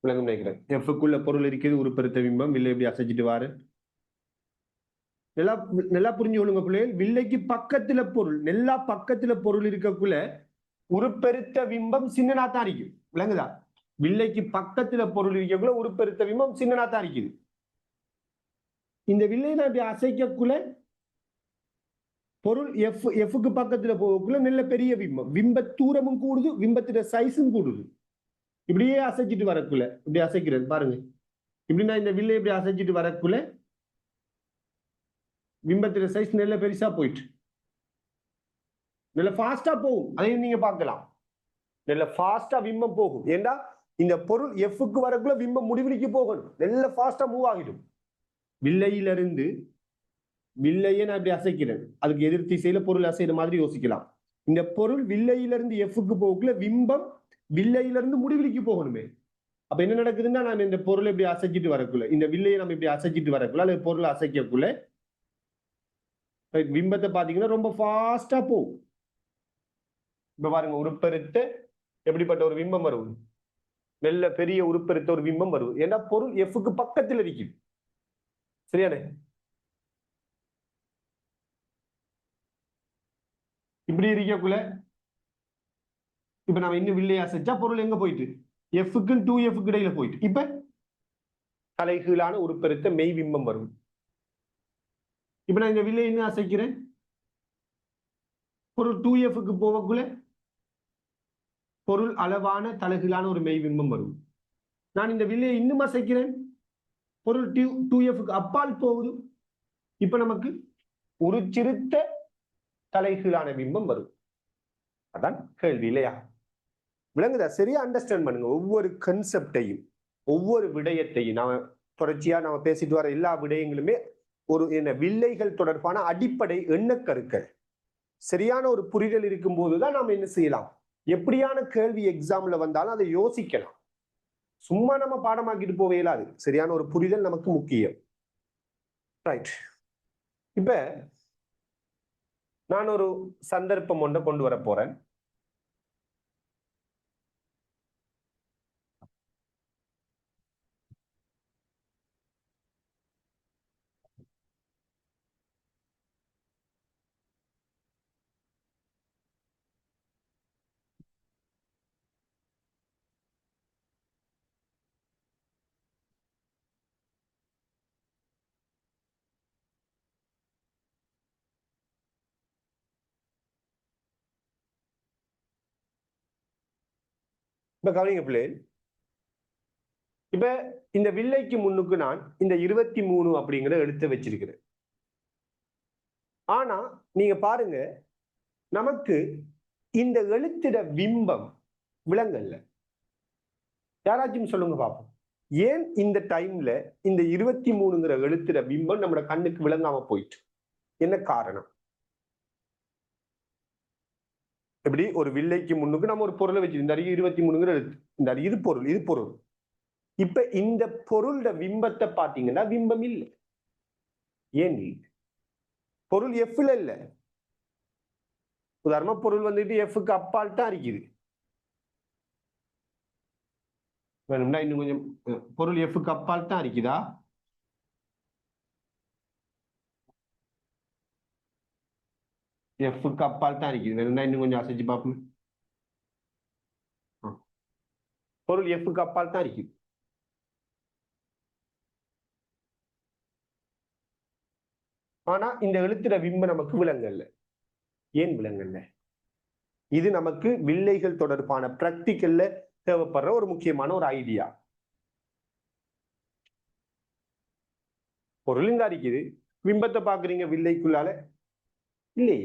விளங்கும் நினைக்கிறேன். எஃப்க்குள்ள பொருள் இருக்குது, ஒரு பெருத்த பிம்பம். வில்லை எப்படி அசைச்சிட்டு வாரு. நல்லா நல்லா புரிஞ்சு கொள்ளுங்க பிள்ளைகள். வில்லைக்கு பக்கத்துல பொருள், நல்லா பக்கத்துல பொருள் இருக்கக்குள்ள ஒரு பெருத்த பிம்பம் சின்னனாத்தான் இருக்குது. விளங்குதா? வில்லைக்கு பக்கத்துல பொருள் இருக்கக்குள்ள ஒரு பெருத்த பிம்பம் சின்னனாத்தான் இருக்குது. இந்த வில்லை நான் இப்படி அசைக்கக்குள்ள பொருள் எஃப்க்கு பக்கத்துல போகக்குள்ள நல்ல பெரிய பிம்பம். பிம்ப தூரமும் கூடுது, பிம்பத்திட சைஸும் கூடுது. இப்படியே அசைச்சிட்டு வரக்குள்ள இப்படி அசைக்கிறது பாருங்க. இப்படி நான் இந்த வில்லை இப்படி அசைச்சிட்டு வரக்குள்ள பிம்பத்திட சைஸ் நல்ல பெருசா போயிட்டு நல்ல ஃபாஸ்டா போகும். அதையும் நீங்க பார்க்கலாம். நல்ல ஃபாஸ்டா பிம்பம் போகும். ஏண்டா இந்த பொருள் எஃப்க்கு வரக்குள்ள பிம்பம் முடிவிலிக்கு போகணும். நல்ல ஃபாஸ்டா மூவ் ஆகிடும். வில்லையிலிருந்து வில்லையை நான் இப்படி அசைக்கிறேன். அதுக்கு எதிர் திசையில பொருள் அசைகிற மாதிரி யோசிக்கலாம். இந்த பொருள் வில்லையிலிருந்து எஃப்க்கு போகக்குள்ள பிம்பம் வில்லையிலிருந்து முடிவிலிக்கு போகணுமே. அப்ப என்ன நடக்குதுன்னா, நான் இந்த பொருளை இப்படி அசைச்சிட்டு வரக்குள்ள, இந்த வில்லையை நம்ம இப்படி அசைச்சிட்டு வரக்குள்ள அல்லது பொருளை அசைக்கக்குள்ள பிம்பத்தை பாத்தீங்கன்னா ரொம்ப ஃபாஸ்டா போகும். இப்ப பாருங்க, உருப்பெருத்த எப்படிப்பட்ட ஒரு பிம்பம் வரும்? நல்ல பெரிய உருப்பெருத்த ஒரு பிம்பம் வரும். ஏன்னா பொருள் எஃப்க்கு பக்கத்தில் இருக்குது. சரியானே? இப்படி இருக்கக்குள்ள இப்ப நம்ம இன்னும் வில்லையை அசைச்சா பொருள் எங்க போயிட்டு எஃப்க்கு 2Fக்கு இடையில போயிட்டு இப்ப தலைகீழான உருப்பெருத்த மெய் பிம்பம் வரும். இப்ப நான் இந்த வில்லை இன்னும் அசைக்கிறேன். பொருள் 2Fக்கு போகக்குள்ள பொருள் அளவான தலைகீழான ஒரு மெய் பிம்பம் வரும். நான் இந்த வில்லையை இன்னும் அசைக்கிறேன். பொருள் 2Fக்கு அப்பால் போகுது. இப்ப நமக்கு ஒரு சிறுத்த தலைகீழான பிம்பம் வரும். அதான் கேள்வி இல்லையா? விளங்குதா? சரியா அண்டர்ஸ்டாண்ட் பண்ணுங்க. ஒவ்வொரு கன்செப்டையும் ஒவ்வொரு விடயத்தையும் நாம தொடர்ச்சியா நாம பேசிட்டு வர எல்லா விடயங்களுமே ஒரு என்ன வில்லைகள் தொடர்பான அடிப்படை எண்ணக்கருக்கள். சரியான ஒரு புரிதல் இருக்கும் போதுதான் நாம என்ன செய்யலாம், எப்படியான கேள்வி எக்ஸாம்ல வந்தாலும் அதை யோசிக்கலாம். சும்மா நம்ம பாடமாக்கிட்டு போவே இயலாது. சரியான ஒரு புரிதல் நமக்கு முக்கியம். ரைட். இப்ப நான் ஒரு சந்தர்ப்பம் ஒன்றை கொண்டு வர போறேன். இப்ப கவனிங்க பிள்ளை. இப்ப இந்த வில்லைக்கு முன்னுக்கு நான் இந்த 23 அப்படிங்கிற எழுத்தை வச்சிருக்கிறேன். ஆனா நீங்க பாருங்க, நமக்கு இந்த எழுத்திட பிம்பம் விளங்கல்ல. யாராச்சும் சொல்லுங்க பாப்போம். ஏன் இந்த டைம்ல இந்த 23ங்கிற எழுத்திட பிம்பம் நம்ம கண்ணுக்கு விளங்காம போயிட்டு? என்ன காரணம்? எப்படி ஒரு வில்லைக்கு முன்னுக்கு நம்ம ஒரு பொருளை வச்சு இந்த 23ங்கிற எழுத்து, இந்த இது பொருள், இது பொருள். இப்ப இந்த பொருளோட பிம்பத்தை பாத்தீங்கன்னா பிம்பம் இல்லை. ஏன் இல்லை? பொருள் எஃப்ல இல்ல. உதாரணமா பொருள் வந்துட்டு எஃப்க்கு அப்பால் தான் இருக்குது. வேணும்னா இன்னும் கொஞ்சம் பொருள் எஃப்க்கு அப்பால் தான் இருக்குதா? எஃப்க்கு அப்பால் தான் இருக்குது. வேணும்னா இன்னும் கொஞ்சம் அசைச்சு பார்ப்போம். பொருள் எஃப்க்கு அப்பால் தான் இருக்குது. ஆனா இந்த எழுத்துற பிம்பம் நமக்கு விளங்கல்ல. ஏன் விளங்கல்ல? இது நமக்கு வில்லைகள் தொடர்பான பிராக்டிக்கல்ல தேவைப்படுற ஒரு முக்கியமான ஒரு ஐடியா. பொருள் இங்க இருக்குது, பிம்பத்தை பாக்குறீங்க வில்லைக்குள்ளால இல்லை.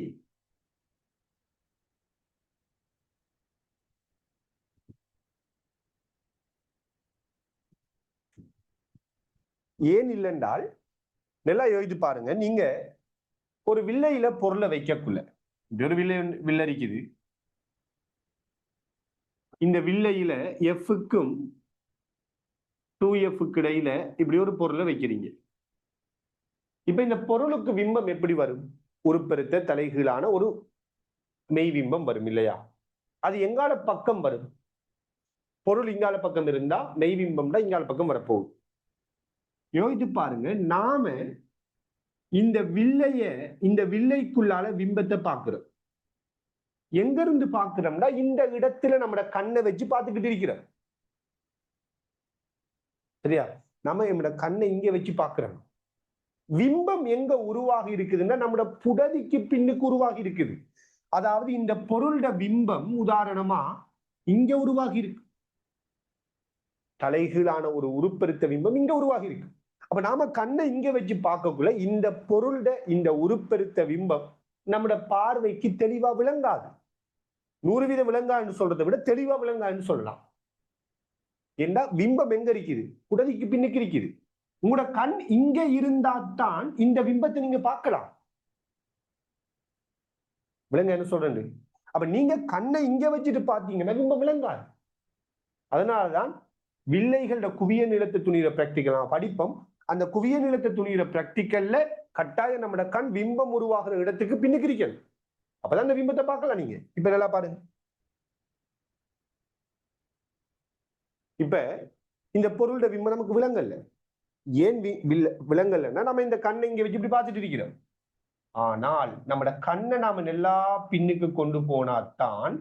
ஏன் இல்லைன்றால் நல்லா யோசித்து பாருங்க. நீங்க ஒரு வில்லையில பொருளை வைக்கக்குள்ள ஒரு வில்லை இருக்குது. இந்த வில்லையில எஃப்க்கும் 2Fக்கு இடையில இப்படி ஒரு பொருளை வைக்கிறீங்க. இப்ப இந்த பொருளுக்கு பிம்பம் எப்படி வரும்? உருப்பெருத்த தலைகீழான ஒரு மெய் பிம்பம் வரும் இல்லையா? அது எங்கால பக்கம் வரும்? பொருள் இங்கால பக்கம் இருந்தா மெய் பிம்பம்னா இங்கால பக்கம் வரப்போகுது. யோசித்து பாருங்க. நாம இந்த வில்லைக்குள்ளால பிம்பத்தை பார்க்கிறோம். எங்க இருந்து பார்க்கிறோம்னா இந்த இடத்துல நம்ம கண்ணை வச்சு பார்த்துக்கிட்டு இருக்கிறோம். சரியா? நம்ம நம்மட கண்ணை இங்க வச்சு பார்க்கிறோம். பிம்பம் எங்க உருவாகி இருக்குதுன்னா நம்மட புடதிக்கு பின்னுக்கு உருவாகி இருக்குது. அதாவது இந்த பொருளோட பிம்பம் உதாரணமா இங்க உருவாகி இருக்கு. தலைகீழான ஒரு உருப்பெருத்த பிம்பம் இங்க உருவாகி இருக்கு. அப்ப நாம கண்ணை இங்க வச்சு பார்க்கக்குள்ள இந்த பொருளோட இந்த உருப்பெருத்த பிம்பம் நம்மட பார்வைக்கு தெளிவா விளங்காது. 100% விளங்கான்னு சொல்றதை விட தெளிவா விளங்கான்னு சொல்லலாம். ஏன்னா பிம்பம் எங்க இருக்குது? புடதிக்கு பின்னுக்கு இருக்குது. உங்களோட கண் இங்க இருந்தால்தான் இந்த பிம்பத்தை நீங்க பார்க்கலாம். விளங்க என்ன சொல்றேன்? அப்ப நீங்க கண்ணை இங்க வச்சுட்டு பாத்தீங்கன்னா பிம்பம் விளங்காது. அதனாலதான் வில்லைகளோட குவிய நிலத்தை துணிகிற பிராக்டிக்கல் படிப்போம். அந்த குவிய நிலத்தை துணிகிற பிராக்டிக்கல்ல கட்டாயம் நம்ம கண் பிம்பம் உருவாகிற இடத்துக்கு பின்னுக்கு இருக்கணும். அப்பதான் அந்த பிம்பத்தை பார்க்கலாம். நீங்க இப்ப நல்லா பாருங்க. இப்ப இந்த பொருளோட பிம்பம் நமக்கு விளங்கல்ல. ஏன் விளங்கல்னா நம்ம இந்த கண்ணை இங்க வச்சு இப்படி பார்த்துட்டு இருக்கிறோம். ஆனால் நம்மட கண்ணை நாம எல்லா பின்னுக்கு கொண்டு போனாத்தான்,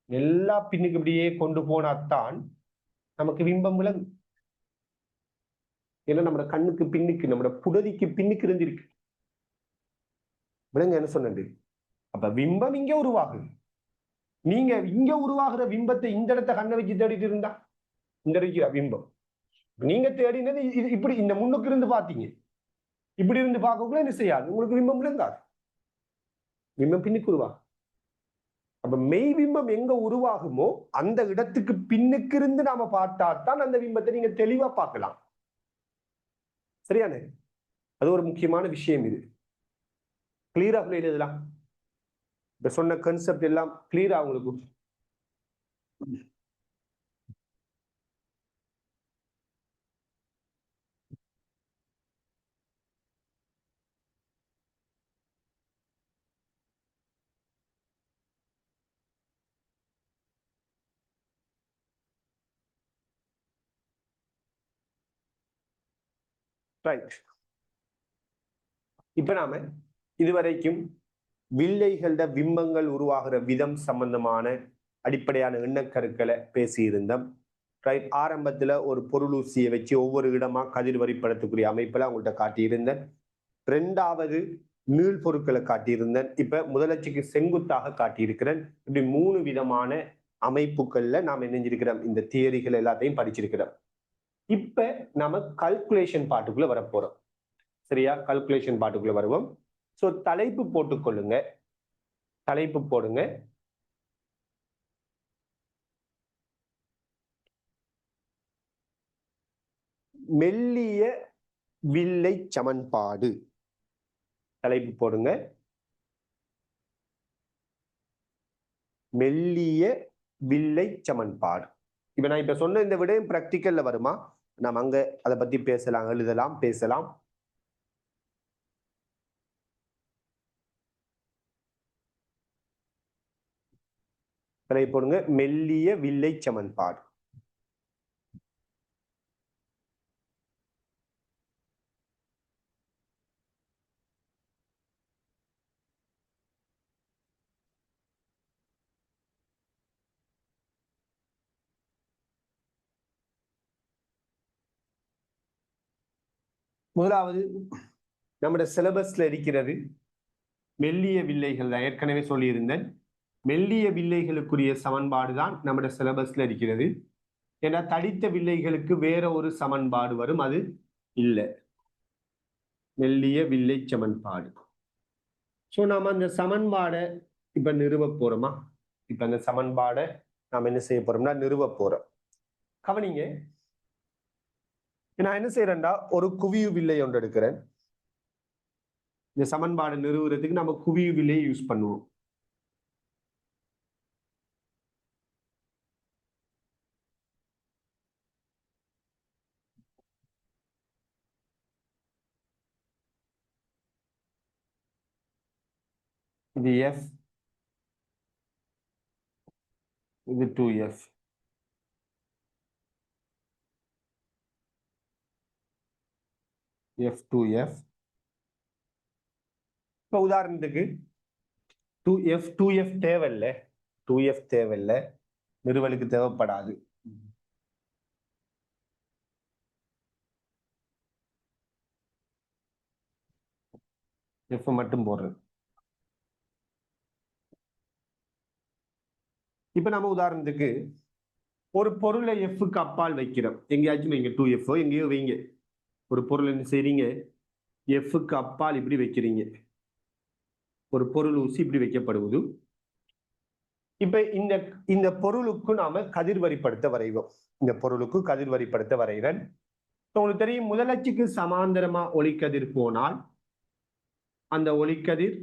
எல்லா பின்னுக்கு இப்படியே கொண்டு போனாத்தான் நமக்கு பிம்பம் விளங்கும். ஏன்னா நம்ம கண்ணுக்கு பின்னுக்கு நம்ம புடதிக்கு பின்னுக்கு இருந்திருக்கு. விளங்க என்ன சொன்னது? அப்ப பிம்பம் இங்க உருவாகுது. நீங்க இங்க உருவாகிற பிம்பத்தை இந்த இடத்த கண்ணை வச்சு தேடிட்டு இருந்தா இந்த இருக்கிற பிம்பம் நீங்க தேடினது இப்படி இந்த முன்னுக்கு இருந்து பாத்தீங்க, இப்படி இருந்து பார்க்கக்குள்ள என்ன செய்யாது, உங்களுக்கு பிம்பம் விளங்காது, பிம்பம் பின்னுக்கு உருவாகும். அப்ப மெய் பிம்பம் எங்க உருவாகுமோ அந்த இடத்துக்கு பின்னுக்கு இருந்து நாம பார்த்தாதான் அந்த பிம்பத்தை நீங்க தெளிவா பார்க்கலாம். சரியானே? அது ஒரு முக்கியமான விஷயம். இது கிளியரா எழுதலாம். இப்ப சொன்ன கான்செப்ட் எல்லாம் கிளியரா உங்களுக்கு? ரைட். இப்ப நாம இதுவரைக்கும் வில்லைகள பிம்பங்கள் உருவாகிற விதம் சம்பந்தமான அடிப்படையான எண்ணக்கருக்களை பேசியிருந்தோம். ரைட். ஆரம்பத்துல ஒரு பொருளூசியை வச்சு ஒவ்வொரு இடமா கதிர் வரிப்படத்துக்குரிய அமைப்புல அவங்கள்ட்ட காட்டியிருந்தேன். ரெண்டாவது நீள் பொருட்களை காட்டியிருந்தேன். இப்ப முதலட்சிக்கு செங்குத்தாக காட்டியிருக்கிறேன். இப்படி 3 விதமான அமைப்புகள்ல நாம் நினைஞ்சிருக்கிறோம். இந்த தியரிகள் எல்லாத்தையும் படிச்சிருக்கிறோம். இப்ப நாம கல்குலேஷன் பாட்டுக்குள்ள வரப்போறோம். சரியா? கல்குலேஷன் பாட்டுக்குள்ள வருவோம். சோ தலைப்பு போட்டுக்கொள்ளுங்க, தலைப்பு போடுங்க. மெல்லிய வில்லை சமன்பாடு. தலைப்பு போடுங்க, மெல்லிய வில்லை சமன்பாடு. இப்ப நான் இப்ப சொன்ன இந்த விடயம் பிராக்டிக்கல்ல வருமா? நாம் அங்க அதை பத்தி பேசலாம், எழுதலாம், பேசலாம். தலைப்பு போடுங்க, மெல்லிய வில்லை சமன்பாடு. முதலாவது நம்முடைய சிலபஸ்ல இருக்கிறது மெல்லிய வில்லைகள் தான். ஏற்கனவே சொல்லியிருந்தேன், மெல்லிய வில்லைகளுக்குரிய சமன்பாடு தான் நம்முடைய சிலபஸ்ல இருக்கிறது. ஏன்னா தடித்த வில்லைகளுக்கு வேற ஒரு சமன்பாடு வரும், அது இல்லை. மெல்லிய வில்லை சமன்பாடு. சோ நாம அந்த சமன்பாடை இப்ப நிறுவ போறோமா? இப்ப அந்த சமன்பாடை நாம என்ன செய்ய போறோம்னா நிறுவ போறோம். கவனிங்க, நான் என்ன செய்யறேன்டா, ஒரு குவியு வில்லை ஒன்று எடுக்கிறேன். இந்த சமன்பாடு நிறுவுறதுக்கு நம்ம குவியு வில்லையை யூஸ் பண்ணுவோம். இது எஃப், இது 2F. F2F. இப்ப உதாரணத்துக்கு 2F தேவையில்லை, 2F தேவையில்லை, நிறுவலுக்கு தேவைப்படாது. F மட்டும் போடுறது. இப்ப நம்ம உதாரணத்துக்கு ஒரு பொருளை எஃப்க்கு அப்பால் வைக்கிறோம். எங்கேயாச்சும் வைங்க, 2F எங்கேயோ வைங்க. ஒரு பொருள் என்ன செய்றீங்க, எஃப்க்கு அப்பால் இப்படி வைக்கிறீங்க. ஒரு பொருள் ஊசி இப்படி வைக்கப்படுவது. இப்ப இந்த பொருளுக்கு நாம கதிர்வரிப்படுத்த வரைவோம். இந்த பொருளுக்கு கதிர்வரிப்படுத்த வரைகிறேன். உங்களுக்கு தெரியும், முதலட்சிக்கு சமாந்தரமா ஒளிக்கதிர் போனால் அந்த ஒளிக்கதிர்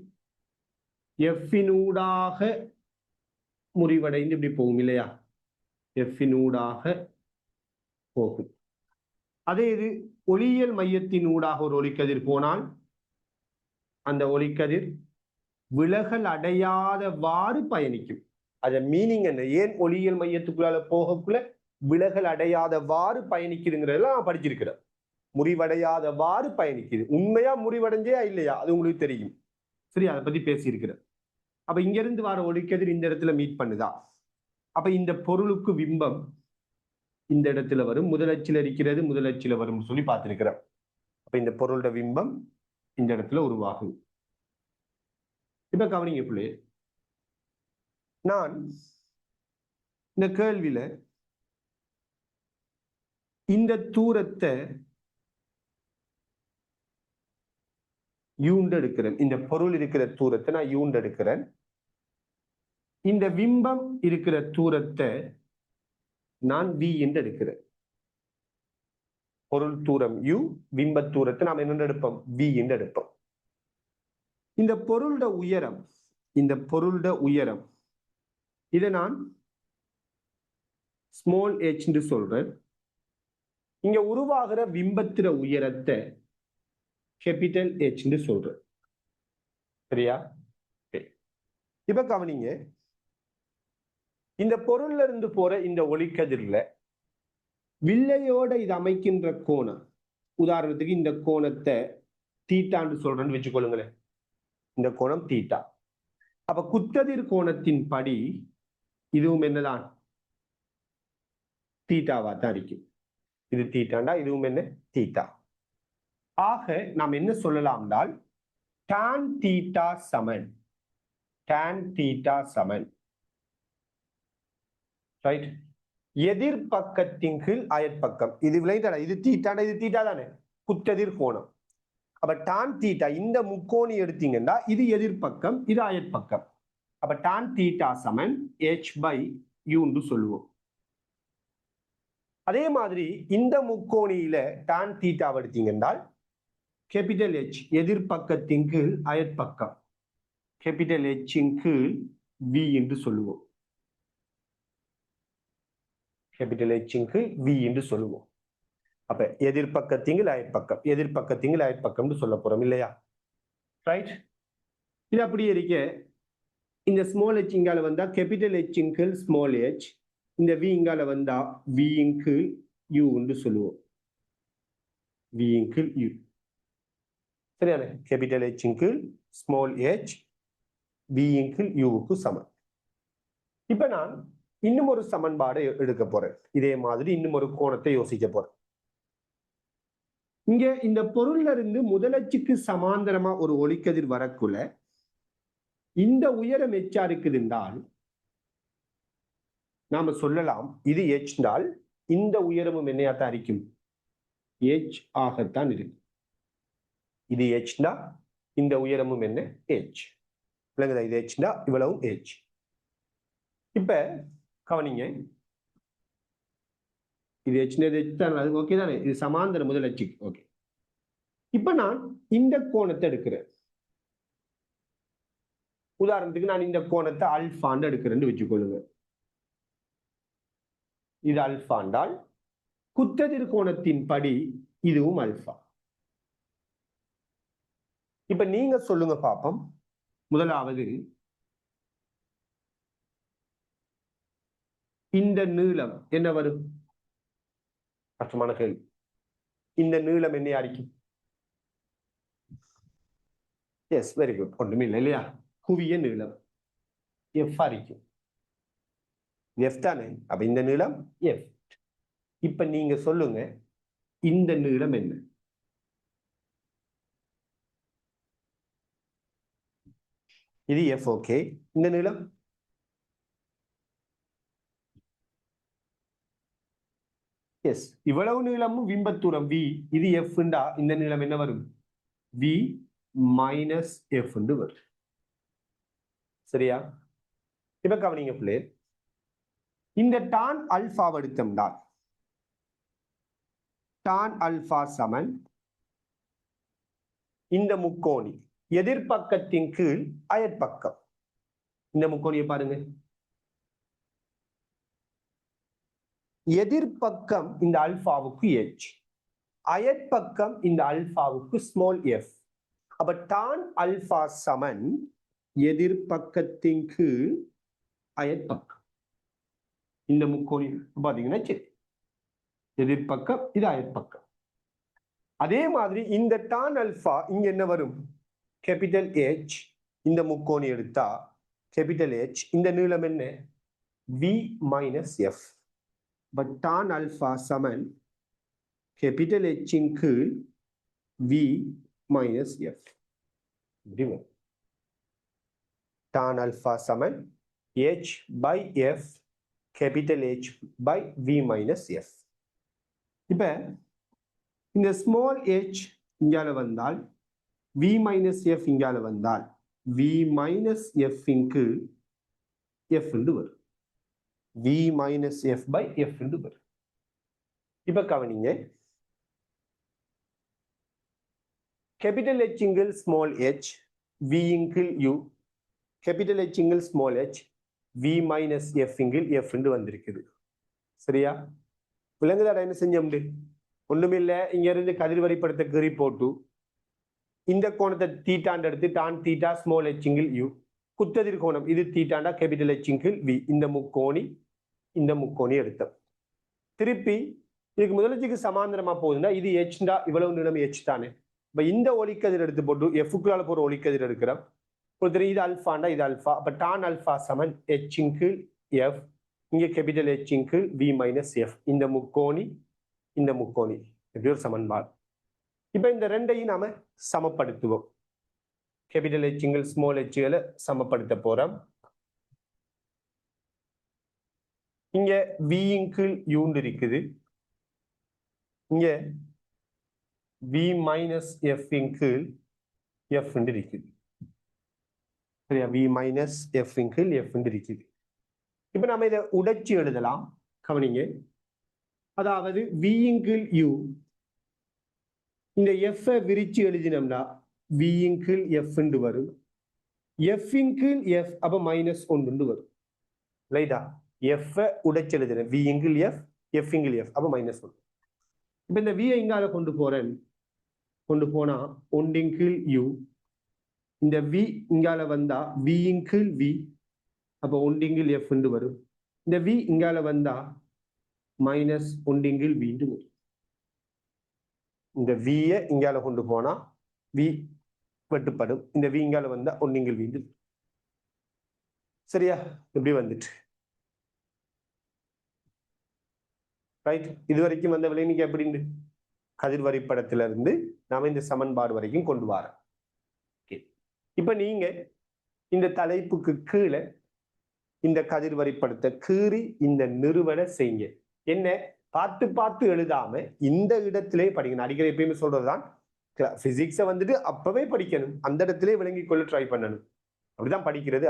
எஃபினூடாக முறிவடைந்து இப்படி போகும் இல்லையா? எஃபினூடாக போகும். அதே இது ஒளியியல் மையத்தின் ஊடாக ஒரு ஒளிக்கதிர் போனால் அந்த ஒளிக்கதிர் விலகல் அடையாதவாறு பயணிக்கும். அதன் மீனிங் என்ன? ஏன் ஒளியியல் மையத்துக்குள்ளால போகக்குள்ள விலகல் அடையாதவாறு பயணிக்குதுங்கிறதெல்லாம் படிச்சிருக்கிறோம். முறிவடையாதவாறு பயணிக்குது. உண்மையா முறிவடைஞ்சே இல்லையா அது உங்களுக்கு தெரியும். சரி, அதை பத்தி பேசியிருக்கிறேன். அப்ப இங்க இருந்து வர ஒளிக்கதிர் இந்த இடத்துல மீட் பண்ணுதா? அப்ப இந்த பொருளுக்கு பிம்பம் இந்த இடத்துல வரும், முதலச்சில இருக்கிறது, முதலச்சில வரும் சொல்லி பார்த்திருக்கிறோம். அப்ப இந்த பொருளோட பிம்பம் இந்த இடத்துல உருவாகும். இப்ப கவனிங்க பிள்ளை, நான் இந்த கேள்வியில இந்த தூரத்தை யூண்டு எடுக்கிறேன். இந்த பொருள் இருக்கிற தூரத்தை நான் யூண்டு எடுக்கிறேன். இந்த பிம்பம் இருக்கிற தூரத்தை நான் v என்று எடுக்கிறேன். பொருள் தூரம் u, பிம்ப தூரத்தை நாம் என்ன எடுப்போம்? v என்று எடுப்போம். இந்த பொருளோட உயரம், இந்த பொருளோட உயரம் இதை நான் ஸ்மால் h என்று சொல்றேன். இங்க உருவாகிற பிம்பத்திர உயரத்தை கேபிட்டல் H என்று சொல்றேன். சரியா? இப்ப கவனிங்க, இந்த பொருள்ல இருந்து போற இந்த ஒளிக்கதிர்ல வில்லையோட இது அமைக்கின்ற கோணம், உதாரணத்துக்கு இந்த கோணத்தை தீட்டான்னு சொல்றேன்னு வச்சுக்கொள்ளுங்களேன். இந்த கோணம் தீட்டா. அப்ப குத்ததிர் கோணத்தின் படி இதுவும் என்னதான்? தீட்டாவா தான் இருக்கும். இது தீட்டாண்டா, இதுவும் என்ன? தீட்டா. ஆக நாம் என்ன சொல்லலாம் என்றால் tan தீட்டா சமன் tan தீட்டா சமன் ரைட் எதிர்பக்கத்தின் கீழ் அயற்பக்கம். இது விளையாட, இது தீட்டாண்டா, இது தீட்டா தானே, குத்தெதிர் கோணம். அப்ப tan தீட்டா இந்த முக்கோணி எடுத்தீங்கன்னா இது எதிர்பக்கம், இது அயற்பக்கம். அப்ப tan தீட்டா சமன் h/u என்று சொல்லுவோம். அதே மாதிரி இந்த முக்கோணியில tan தீட்டாவை எடுத்தீங்கன்றால் கேபிட்டல் H எதிர்பக்கத்தின் கீழ் அயற்பக்கம், கேபிட்டல் H இன் கீழ் V என்று சொல்லுவோம். கேபிட்டல் H இன் கீழ் V என்று சொல்லுவோம். அப்ப எதிர்பக்கத்தின் கீழ் அயற்பக்கம், எதிர்பக்கத்தின் கீழ் அயற்பக்கம் சொல்ல போறோம் இல்லையா? ரைட். இது அப்படியே இருக்க, இந்த ஸ்மால் h இங்கால வந்தா கேபிட்டல் H இன் கீழ் ஸ்மால் h, இந்த V இங்கால வந்தா V இன் கீழ் U என்று சொல்லுவோம். V இன் கீழ் U. சரியானே? கேபிட்டல் H இன் கீழ் ஸ்மால் h V இன் கீழ் U க்கு சமம். இப்ப நான் இன்னும் ஒரு சமன்பாடு எடுக்க போறேன். இதே மாதிரி இன்னும் ஒரு கோணத்தை யோசிக்க போறேன். இங்க இந்த பொருள்ல இருந்து முதலச்சுக்கு சமாந்தரமா ஒரு ஒளிக்கதிர் வரக்குள்ள இந்த உயரம் எச்சா இருக்குது என்றால் நாம சொல்லலாம் இது h என்றால் இந்த உயரமும் என்னையாத்தான் இருக்கும்? h ஆகத்தான் இருக்கு. இது h னா இந்த உயரமும் என்ன? h. விளங்குதா? இது h னா இவ்வளவும் h. இப்ப கவனிங்க, இது h தான், அது ஓகே தானே? இது சமாந்தர முதல் h. ஓகே. இப்ப நான் இந்த கோணத்தை எடுக்கிறேன். உதாரணத்துக்கு நான் இந்த கோணத்தை அல்பான்னு எடுக்கிறேன்னு வச்சுக்கொள்ளுங்க. இது அல்பாண்டால் குத்ததிர் கோணத்தின் படி இதுவும் அல்பா. இப்ப நீங்க சொல்லுங்க பாப்போம். முதலாவது இந்த நீளம் என்ன வரும்? கஷ்டமான கேள்வி. இந்த நீளம் என்ன அடிக்கும்? Yes, very good. ஒன்றுமே இல்லை இல்லையா? குவிய நீளம் எஃப் அடிக்கும். எஃப் தானே? அப்ப இந்த நீளம் எஃப். இப்ப நீங்க சொல்லுங்க, இந்த நீளம் என்ன? இது எஃப். ஓகே. இந்த நீளம் எஸ். இவ்வளவு நீளமும் பிம்பத்தூரம் v. இது எஃப். இந்த நீளம் என்ன வரும்? v மைனஸ் எஃப் வரும். சரியா? இப்ப கவனிங்க பிள்ளை, இந்த டான் அல்பா எடுத்தோம்னா டான் அல்பா சமன் இந்த முக்கோணி எதிர்பக்கத்தின் கீழ் அயற்பக்கம். இந்த முக்கோணியை பாருங்க. எதிர்பக்கம் இந்த அல்பாவுக்கு h, அயற்பக்கம் இந்த அல்பாவுக்கு ஸ்மால் f. அப்ப டான் அல்பா சமன் எதிர்பக்கத்தின் கீழ் அயற்பக்கம். இந்த முக்கோணி பாத்தீங்கன்னா சரி, எதிர்பக்கம் இது அயற்பக்கம். அதே மாதிரி இந்த டான் அல்பா இங்க என்ன வரும்? Capital H. இந்த முக்கோணி எடுத்தா கேபிட்டல் H. இந்த நீளம் என்ன? V minus F. But tan alpha சமன் கேபிட்டல் H இன் கீழ் V minus F. Tan alpha சமன் H by F, capital H by V minus F. இப்ப இந்த ஸ்மால் h இங்கால வந்தால் v மைனஸ் எஃப் இங்கால வந்தால் v மைனஸ் எஃப் இங்கு எஃப் வரும். v minus F by F வரும். இப்ப கவனிங்க, கேபிட்டல் H இங்கில் ஸ்மால் h, v இங்கில் u, கேபிட்டல் H இங்கில் small h, v minus F இங்கில் எஃப் வந்திருக்குது. சரியா? விலங்குதாட என்ன செஞ்சோம்? ஒண்ணுமில்ல, இங்க இருந்து கதிர் வரைபடத்தை கீறி போட்டு இந்த கோணத்தை தீட்டாண்டு எடுத்து tan theta small h இங்கில் u, குத்ததிர் கோணம் இது தீட்டாண்டா கேபிட்டல் H இங்கில் v, இந்த முக்கோணி எடுத்தோம். திருப்பி இதுக்கு முதலச்சுக்கு சமாந்தரமா போகுதுன்னா இது ஹெச்டா, இவ்வளவு நிலம் h தானே. இப்ப இந்த ஒளிக்கதிர் எடுத்து போட்டு எஃப்க்குள்ளால போற ஒளிக்கதிர் எடுக்கிறோம். இது அல்ஃபாண்டா இது அல்ஃபா, அப்ப டான் அல்ஃபா சமன் h இன்கீழ் f, இங்க capital H இன்கீழ் v minus F, இந்த முக்கோணி இப்படி ஒரு சமன்பாடு. இப்ப இந்த ரெண்டையும் நாம சமப்படுத்துவோம். கேபிட்டல் H இன்கீழ் ஸ்மால் h சமப்படுத்த போறோம். இங்க v இன்கீழ் u இருக்குது, இங்க v மைனஸ் எஃப் இன்கீழ் f இருக்குது. சரியா? v மைனஸ் எஃப் இன்கீழ் f இருக்குது. இப்ப நம்ம இதை உடைச்சு எழுதலாம். கவனிங்க, அதாவது v இன்கீழ் u, இந்த f விரிச்சு எழுதினோம்னா v இன்கீழ் f வரும், f இன்கீழ் f அப்ப மைனஸ் 1 வரும். ரைட்டா? f உடைச்சு எழுதுறேன், v இன்கீழ் f, f இன்கீழ் f அப்ப மைனஸ் 1. இப்ப இந்த v இங்கால கொண்டு போனா 1 இன்கீழ் u, இந்த v இங்கால வந்தா v இன்கீழ் v அப்ப 1 இன்கீழ் f வரும். இந்த v இங்கால வந்தா மைனஸ் 1 இன்கீழ் v வரும். இந்த v இங்கால கொண்டு போனா v வெட்டுப்படும், இந்த v இங்கால வந்தா 1 இன்கீழ் v. சரியா? இப்படி வந்துட்டு ரைட். இது வரைக்கும் வந்த விளைநிக்கு எப்படி கதிர் வரைபடத்திலிருந்து நாம இந்த சமன்பாடு வரைக்கும் கொண்டு வரோம். இப்ப நீங்க இந்த தலைப்புக்கு கீழே இந்த கதிர் வரைபடத்தை கீறி இந்த நிறுவனை செய்யுங்க. என்ன பார்த்து பார்த்து எழுதாம இந்த இடத்திலே படிக்கணும். அடிக்கடி எப்பயுமே சொல்றதுதான், பிசிக்ஸை வந்துட்டு அப்பவே படிக்கணும், அந்த இடத்திலே விளங்கிக் கொள்ள ட்ரை பண்ணணும். அப்படிதான் படிக்கிறது.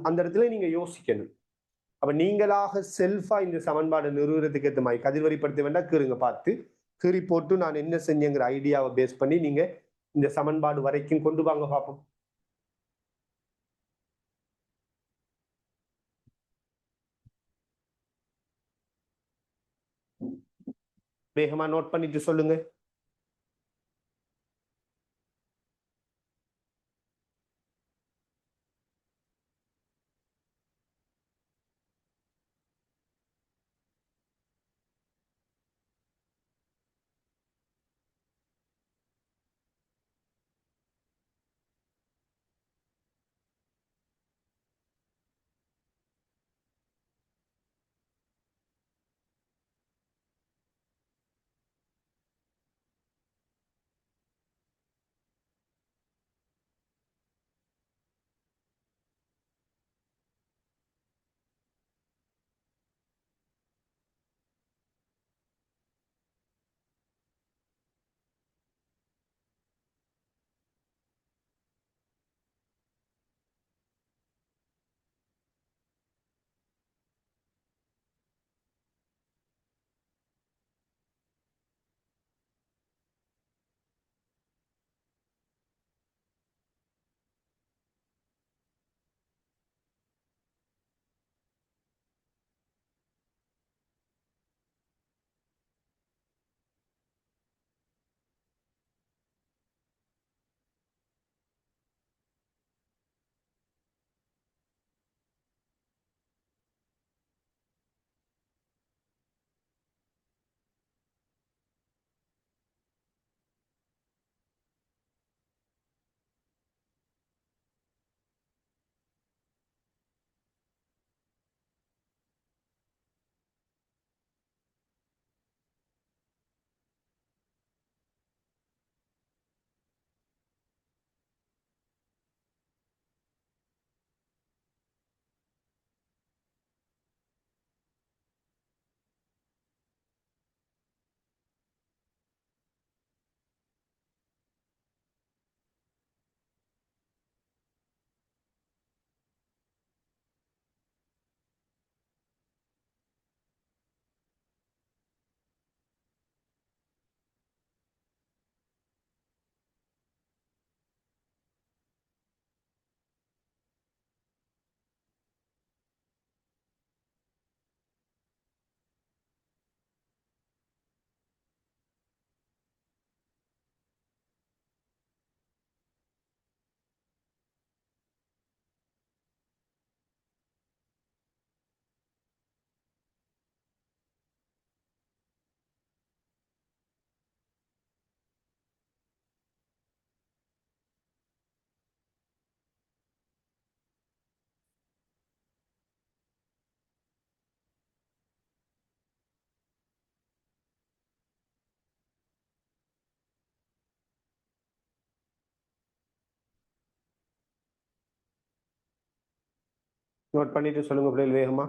அந்த இடத்துல நீங்க யோசிக்கணும். அப்ப நீங்களாக செல்ஃபா இந்த சமன்பாடு நிறுவனத்துக்கு ஏற்ற மாதிரி கதிர் வரைபடத்தை வேண்டாம் கீறுங்க, பார்த்து கீறி போட்டு நான் என்ன செஞ்சேங்கிற ஐடியாவை பேஸ் பண்ணி நீங்க இந்த சமன்பாடு வரைக்கும் கொண்டு வாங்க பார்ப்போம். வேகமா நோட் பண்ணிட்டு சொல்லுங்க. நோட் பண்ணிட்டு சொல்லுங்க பிள்ளைகள் வேகமா.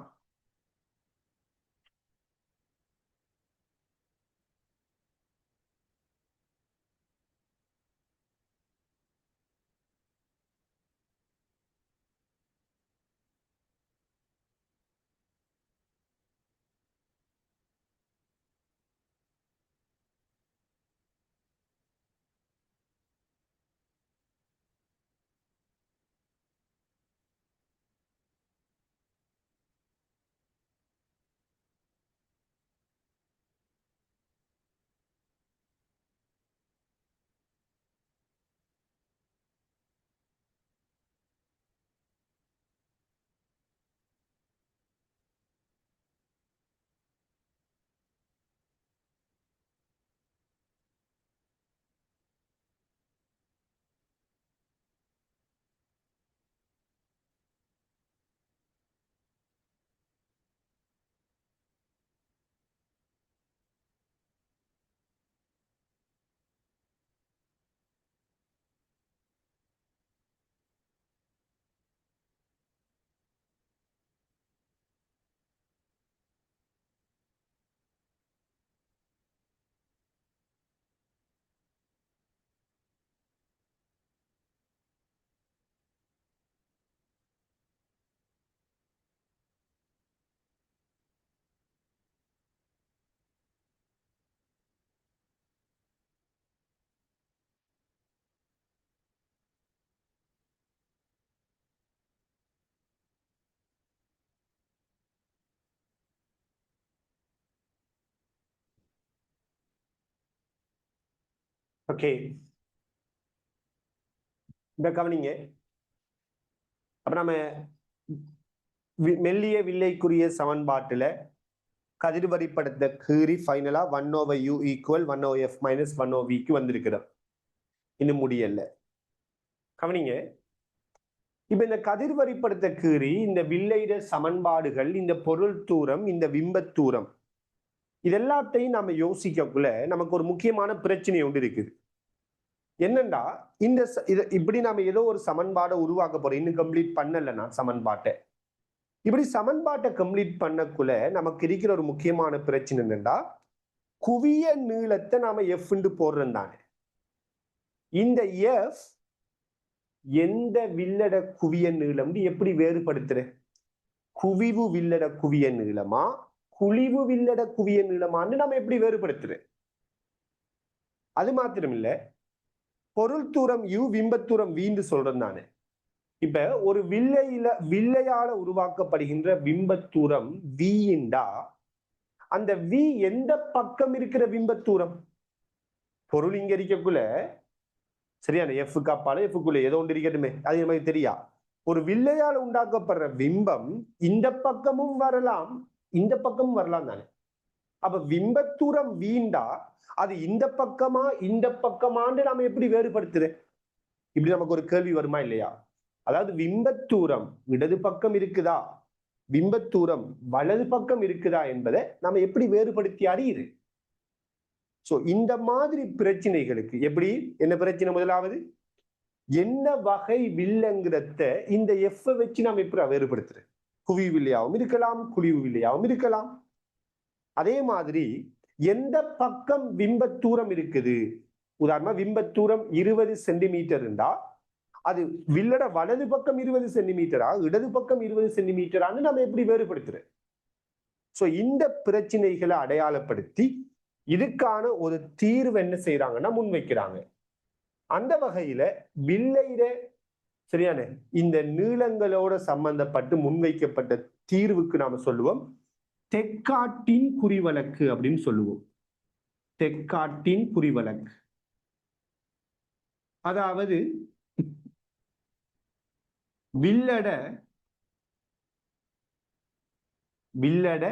ஓகே, இந்த கவனிங்க. அப்ப நம்ம மெல்லிய வில்லைக்குரிய சமன்பாட்டுல கதிர்வரிப்படுத்த கீறி ஃபைனலா 1/u = 1/f - 1/vக்கு வந்திருக்கிறோம். இன்னும் முடியல. கவனிங்க. இப்ப இந்த கதிர்வரிப்படுத்த கீறி, இந்த வில்லைட சமன்பாடுகள், இந்த பொருள் தூரம், இந்த பிம்பத் தூரம், இதெல்லாத்தையும் நாம யோசிக்கக்குள்ள நமக்கு ஒரு முக்கியமான பிரச்சனை ஒன்று இருக்குது. என்னண்டா, இந்த இப்படி நாம ஏதோ ஒரு சமன்பாடை உருவாக்க போறோம். இன்னும் கம்ப்ளீட் பண்ணல நான் சமன்பாட்டை. இப்படி சமன்பாட்டை கம்ப்ளீட் பண்ணக்குள்ள நமக்கு இருக்கிற ஒரு முக்கியமான பிரச்சனை என்னண்டா, குவிய நீளத்தை நாம எஃப் போடுறோம் தானே. இந்த எஃப் எந்த வில்லட குவிய நீளம் எப்படி வேறுபடுத்துற? குவிவு வில்லட குவிய நீளமா, குழிவு வில்லட குவிய நீளமான்னு நம்ம எப்படி வேறுபடுத்துற? அது மாத்திரம் இல்ல, பொருள் தூரம் u, பிம்பத்தூரம் v சொல்றேன் நானு. இப்ப ஒரு வில்லையால உருவாக்கப்படுகின்ற பிம்பத்தூரம் v ண்டா, அந்த v எந்த பக்கம் இருக்கிற பிம்பத்தூரம்? பொருள் இங்க இருக்கக்குள்ள சரியான எஃப் அப்பால எஃப்க்குள்ள ஏதோ ஒன்று இருக்கட்டுமே, அது நமக்கு தெரியா. ஒரு வில்லையால் உண்டாக்கப்படுற பிம்பம் இந்த பக்கமும் வரலாம், இந்த பக்கமும் வரலாம் தானே. அப்ப பிம்பத்தூரம் வீண்டா அது இந்த பக்கமா இந்த பக்கமான்னு நாம எப்படி வேறுபடுத்துற? இப்படி நமக்கு ஒரு கேள்வி வருமா இல்லையா? அதாவது பிம்பத்தூரம் இடது பக்கம் இருக்குதா, பிம்பத்தூரம் வலது பக்கம் இருக்குதா என்பதை நாம எப்படி வேறுபடுத்தி அறியுது? சோ இந்த மாதிரி பிரச்சனைகளுக்கு எப்படி என்ன பிரச்சனை? முதலாவது, என்ன வகை வில்லங்கிறத இந்த எஃப் வச்சு நாம எப்படி வேறுபடுத்துற? குவி வில்லையாவும் இருக்கலாம், குழிவு வில்லையாவும் இருக்கலாம். அதே மாதிரி எந்த பக்கம் பிம்பத்தூரம் இருக்குது, உதாரணமா பிம்பத்தூரம் 20 சென்டிமீட்டர் இருந்தா அது வில்லட வலது பக்கம் 20 சென்டிமீட்டரா, இடது பக்கம் 20 சென்டிமீட்டரான்னு நம்ம எப்படி வேறுபடுத்துற? சோ இந்த பிரச்சனைகளை அடையாளப்படுத்தி இதுக்கான ஒரு தீர்வு என்ன செய்யறாங்கன்னா முன்வைக்கிறாங்க. அந்த வகையில வில்லையிட சரியான இந்த நீளங்களோட சம்பந்தப்பட்டு முன்வைக்கப்பட்ட தீர்வுக்கு நாம சொல்லுவோம் தெக்காட்டின் குறிவழக்கு அப்படின்னு சொல்லுவோம். தெக்காட்டின் குறிவழக்கு. அதாவது வில்லட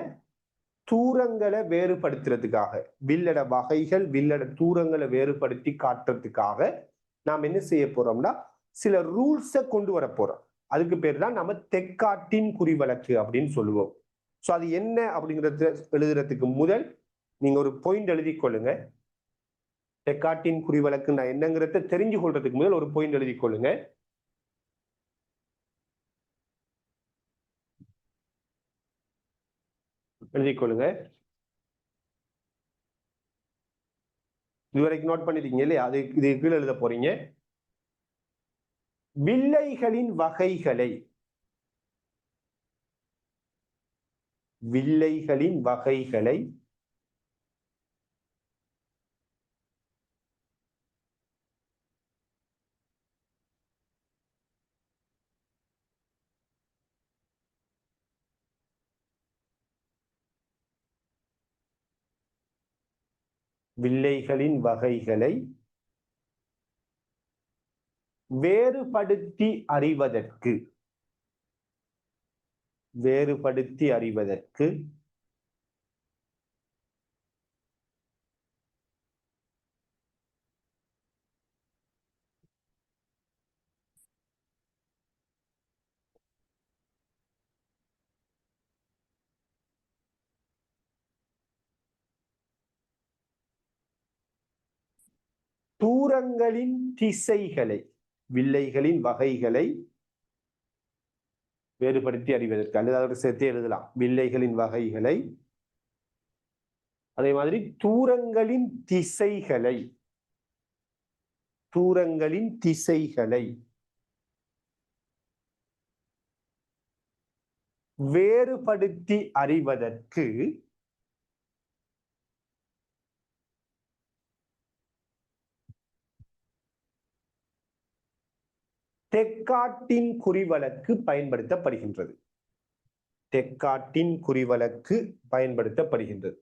தூரங்களை வேறுபடுத்துறதுக்காக, வில்லட வகைகள் வில்லட தூரங்களை வேறுபடுத்தி காட்டுறதுக்காக நாம் என்ன செய்ய போறோம்னா சில ரூல்ஸை கொண்டு வர போறோம். அதுக்கு பேர் தான் நம்ம தெக்காட்டின் குறிவழக்கு அப்படின்னு சொல்லுவோம். ஸோ அது என்ன அப்படிங்கிறத எழுதுறதுக்கு முதல் நீங்க ஒரு பாயிண்ட் எழுதி கொள்ளுங்க. தெக்காட்டின் குறிவழக்கு நான் என்னங்கிறத தெரிஞ்சு கொள்றதுக்கு முதல் ஒரு பாயிண்ட் எழுதி கொள்ளுங்க. எழுதிக்கொள்ளுங்க. இதுவரைக்கும் நோட் பண்ணிருக்கீங்க இல்லையா? அது இது கீழே எழுத போறீங்க. வில்லைகளின் வகைகளை வேறுபடுத்தி அறிவதற்கு தூரங்களின் திசைகளை, வில்லைகளின் வகைகளை வேறுபடுத்தி அறிவதற்கு, அல்லது அதோட சேர்த்து எழுதலாம். வில்லைகளின் வகைகளை, அதே மாதிரி தூரங்களின் திசைகளை வேறுபடுத்தி அறிவதற்கு தெக்காட்டின் குறிவழக்கு பயன்படுத்தப்படுகின்றது. தெக்காட்டின் குறிவழக்கு பயன்படுத்தப்படுகின்றது.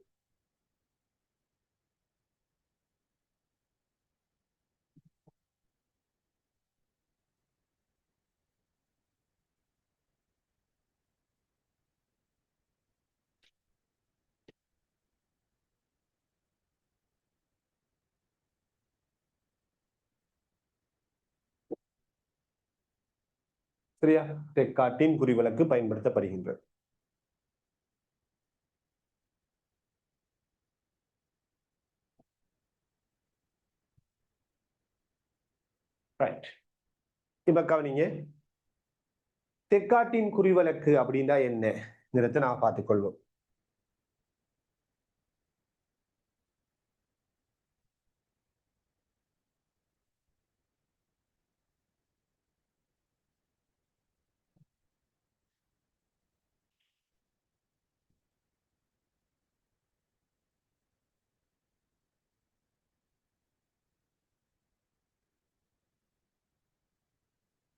சரியா? தெக்காட்டின் குறிவழக்கு பயன்படுத்தப்படுகின்றது. ரைட். இப்ப கவனிங்க, தெக்காட்டின் குறிவழக்கு அப்படின்னா என்னங்கிறத நான் பார்த்துக்கொள்வோம்.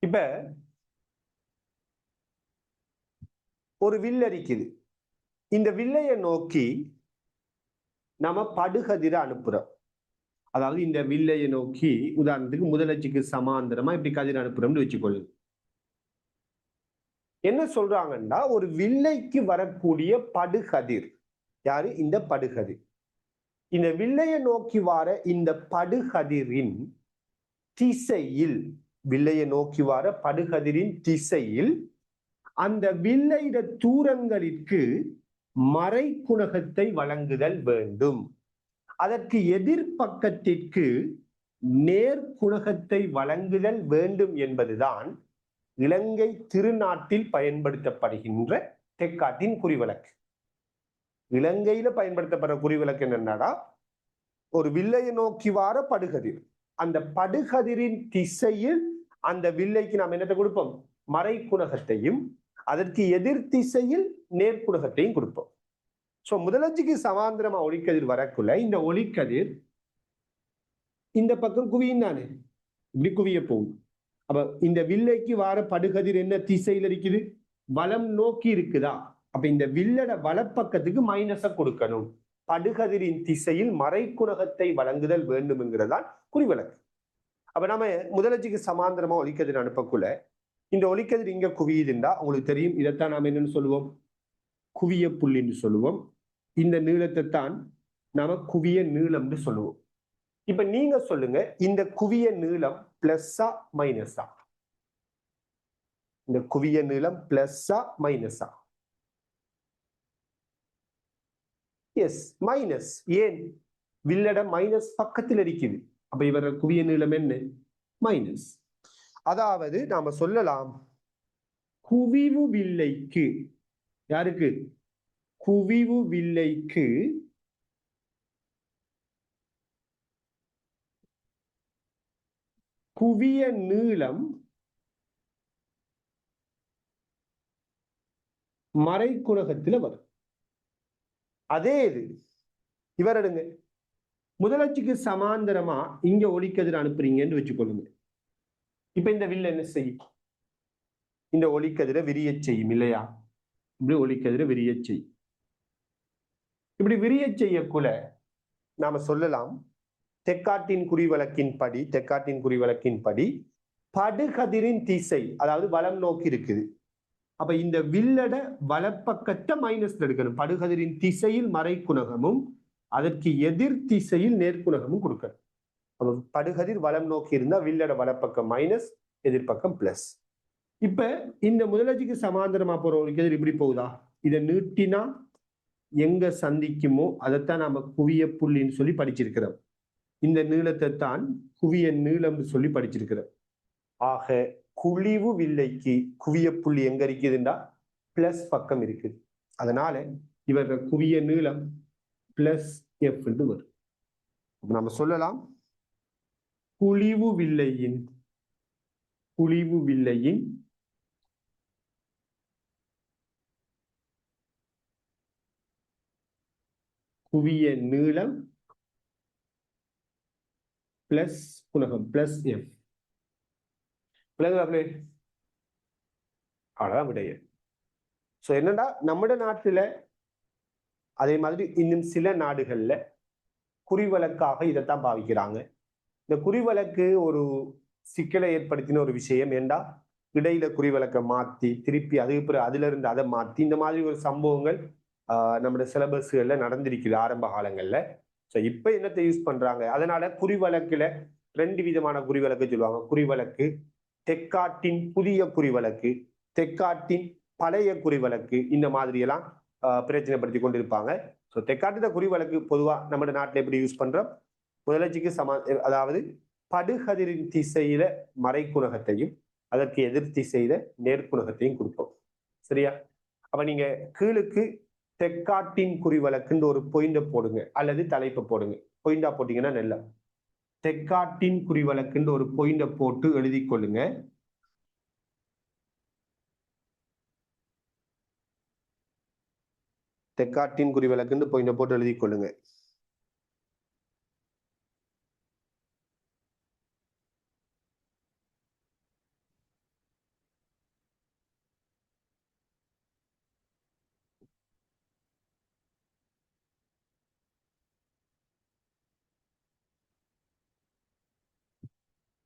இப்ப ஒரு வில் அடிக்குது. இந்த வில்லையை நோக்கி நம்ம படுகதிரை அனுப்புறோம். அதாவது இந்த வில்லையை நோக்கி உதாரணத்துக்கு முதலட்சிக்கு சமாந்தரமா இப்படி கதிர் அனுப்புறோம்னு வச்சுக்கொள்ளுங்க. என்ன சொல்றாங்கன்னா, ஒரு வில்லைக்கு வரக்கூடிய படுகதிர் யாரு? இந்த படுகதிர். இந்த வில்லையை நோக்கி வர இந்த படுகதிரின் திசையில், வில்லையை நோக்கி வர படுகதிரின் திசையில் அந்த வில்லையிட தூரங்களிற்கு மறைக்குணகத்தை வழங்குதல் வேண்டும். அதற்கு எதிர்பக்கத்திற்கு நேர்குணகத்தை வழங்குதல் வேண்டும் என்பதுதான் இலங்கை திருநாட்டில் பயன்படுத்தப்படுகின்ற தெக்காட்டின் குறிவழக்கு. இலங்கையில பயன்படுத்தப்படுற குறிவழக்கு என்னன்னா, ஒரு வில்லையை நோக்கி வார படுகதிர், அந்த படுகதிரின் திசையில் அந்த வில்லைக்கு நாம் என்னத்தை கொடுப்போம்? மறைக்குணகத்தையும், அதற்கு எதிர் திசையில் நேர்குணகத்தையும் கொடுப்போம். சோ முதலட்சிக்கு சமாந்திரமா ஒளிக்கதிர் வரக்குள்ள இந்த ஒளிக்கதிர் இந்த பக்கம் குவியும் தானே, இப்படி குவிய போகும். அப்ப இந்த வில்லைக்கு வார படுகதிர் என்ன திசையில் இருக்குது? வலம் நோக்கி இருக்குதா? அப்ப இந்த வில்லட வலப்பக்கத்துக்கு மைனஸ கொடுக்கணும். படுகதிரின் திசையில் மறைக்குணகத்தை வழங்குதல் வேண்டும்ங்கிறதான் குறிவழக்கு. அப்ப நம்ம முதலட்சிக்கு சமாந்திரமா ஒளிக்கதிர் அனுப்பக்குள்ள இந்த ஒளிக்கதிர் இங்க குவியுதுண்டா உங்களுக்கு தெரியும். இதைத்தான் நாம என்னன்னு சொல்லுவோம்? குவிய புள்ளின்னு சொல்லுவோம். இந்த நீளத்தை தான் நாம குவிய நீளம்னு சொல்லுவோம். இப்ப நீங்க சொல்லுங்க, இந்த குவிய நீளம் பிளஸ்ஸா மைனஸா? இந்த குவிய நீளம் பிளஸ்ஸா மைனஸா? S, minus. ஏன்? வில்லட மைனஸ் பக்கத்தில் இருக்குது. அப்ப இவர குவிய நீளம் என்ன? மைனஸ். அதாவது நாம சொல்லலாம், குவிவு வில்லைக்கு, யாருக்கு? குவிவு வில்லைக்கு குவிய நீளம் மறைக்குணகத்துல வரும். அதே இது இவர் எடுங்க, முதலச்சுக்கு சமாந்தரமா இங்க ஒளிக்கதிர் அனுப்புறீங்கன்னு வச்சுக்கொள்ளுங்க. இப்ப இந்த வில் என்ன செய்யும்? இந்த ஒளிக்கதிரை விரிய செய்யும் இல்லையா? இப்படி ஒளிக்கதிரை விரிய செய்யும். இப்படி விரிய செய்யக்குள்ள நாம சொல்லலாம், தெக்காட்டின் குறிவழக்கின் படி படுகதிரின் திசை, அதாவது வலம் நோக்கி இருக்குது. அப்ப இந்த வில்லட வலப்பக்கத்தை மைனஸ்ல எடுக்கணும். படுகதிரின் திசையில் மறைக்குணகமும் அதற்கு எதிர் திசையில் நேர்குணகமும் கொடுக்கணும். அப்ப படுகதிர் வலம் நோக்கி இருந்தா வில்லட வலப்பக்கம் மைனஸ், எதிர்பக்கம் பிளஸ். இப்ப இந்த முதலச்சுக்கு சமாந்தரமா போற ஒரு கதிர் இப்படி போகுதா? இதை நீட்டினா எங்க சந்திக்குமோ அதைத்தான் நாம குவிய புள்ளின்னு சொல்லி படிச்சிருக்கிறோம். இந்த நீளத்தை தான் குவிய நீளம்னு சொல்லி படிச்சிருக்கிறோம். ஆக குழிவு வில்லைக்கு குவிய புள்ளி எங்க இருக்குதுண்டா பிளஸ் பக்கம் இருக்குது. அதனால இவர குவிய நீளம் பிளஸ் எஃப் வரும். நம்ம சொல்லலாம், குழிவு வில்லையின் குவிய நீளம் பிளஸ் குணகம் பிளஸ் எஃப். அவ்வளவுதான் விடைய. சோ என்னடா நம்ம நாட்டுல அதே மாதிரி இன்னும் சில நாடுகள்ல குறிவழக்காக இதைத்தான் பாவிக்கிறாங்க. இந்த குறிவழக்கு ஒரு சிக்கலை ஏற்படுத்தின ஒரு விஷயம். ஏண்டா இடையில குறிவழக்க மாத்தி திருப்பி அதுல இருந்து அதை மாத்தி இந்த மாதிரி ஒரு சம்பவங்கள் நம்முடைய சிலபஸ்கள்ல நடந்திருக்குது ஆரம்ப காலங்கள்ல. ஸோ இப்ப என்னத்தை யூஸ் பண்றாங்க? அதனால குறிவழக்குல 2 விதமான குறிவழக்கு சொல்லுவாங்க. குறிவழக்கு தெக்காட்டின் புதிய குறிவழக்கு, தெக்காட்டின் பழைய குறிவழக்கு, இந்த மாதிரி எல்லாம் பிரச்சனைப்படுத்தி கொண்டிருப்பாங்க. ஸோ தெக்காட்டுல குறிவழக்கு பொதுவா நம்ம நாட்டில் எப்படி யூஸ் பண்றோம்? முதலச்சுக்கு அதாவது படுகதிரின் திசையில மறைக்குணகத்தையும் அதற்கு எதிர் திசையில நேர்குணகத்தையும் கொடுப்போம். சரியா? அப்ப நீங்க கீழுக்கு தெக்காட்டின் குறிவழக்குன்னு ஒரு பொயிண்ட போடுங்க அல்லது தலைப்பை போடுங்க. பொயிண்டா போட்டீங்கன்னா நல்ல. தெக்காட்டின் குறிவழக்குன்னு ஒரு பொயிண்ட போட்டு எழுதி கொள்ளுங்க. தெக்காட்டின் குறிவழக்குன்னு பொயிண்ட போட்டு எழுதி கொள்ளுங்க.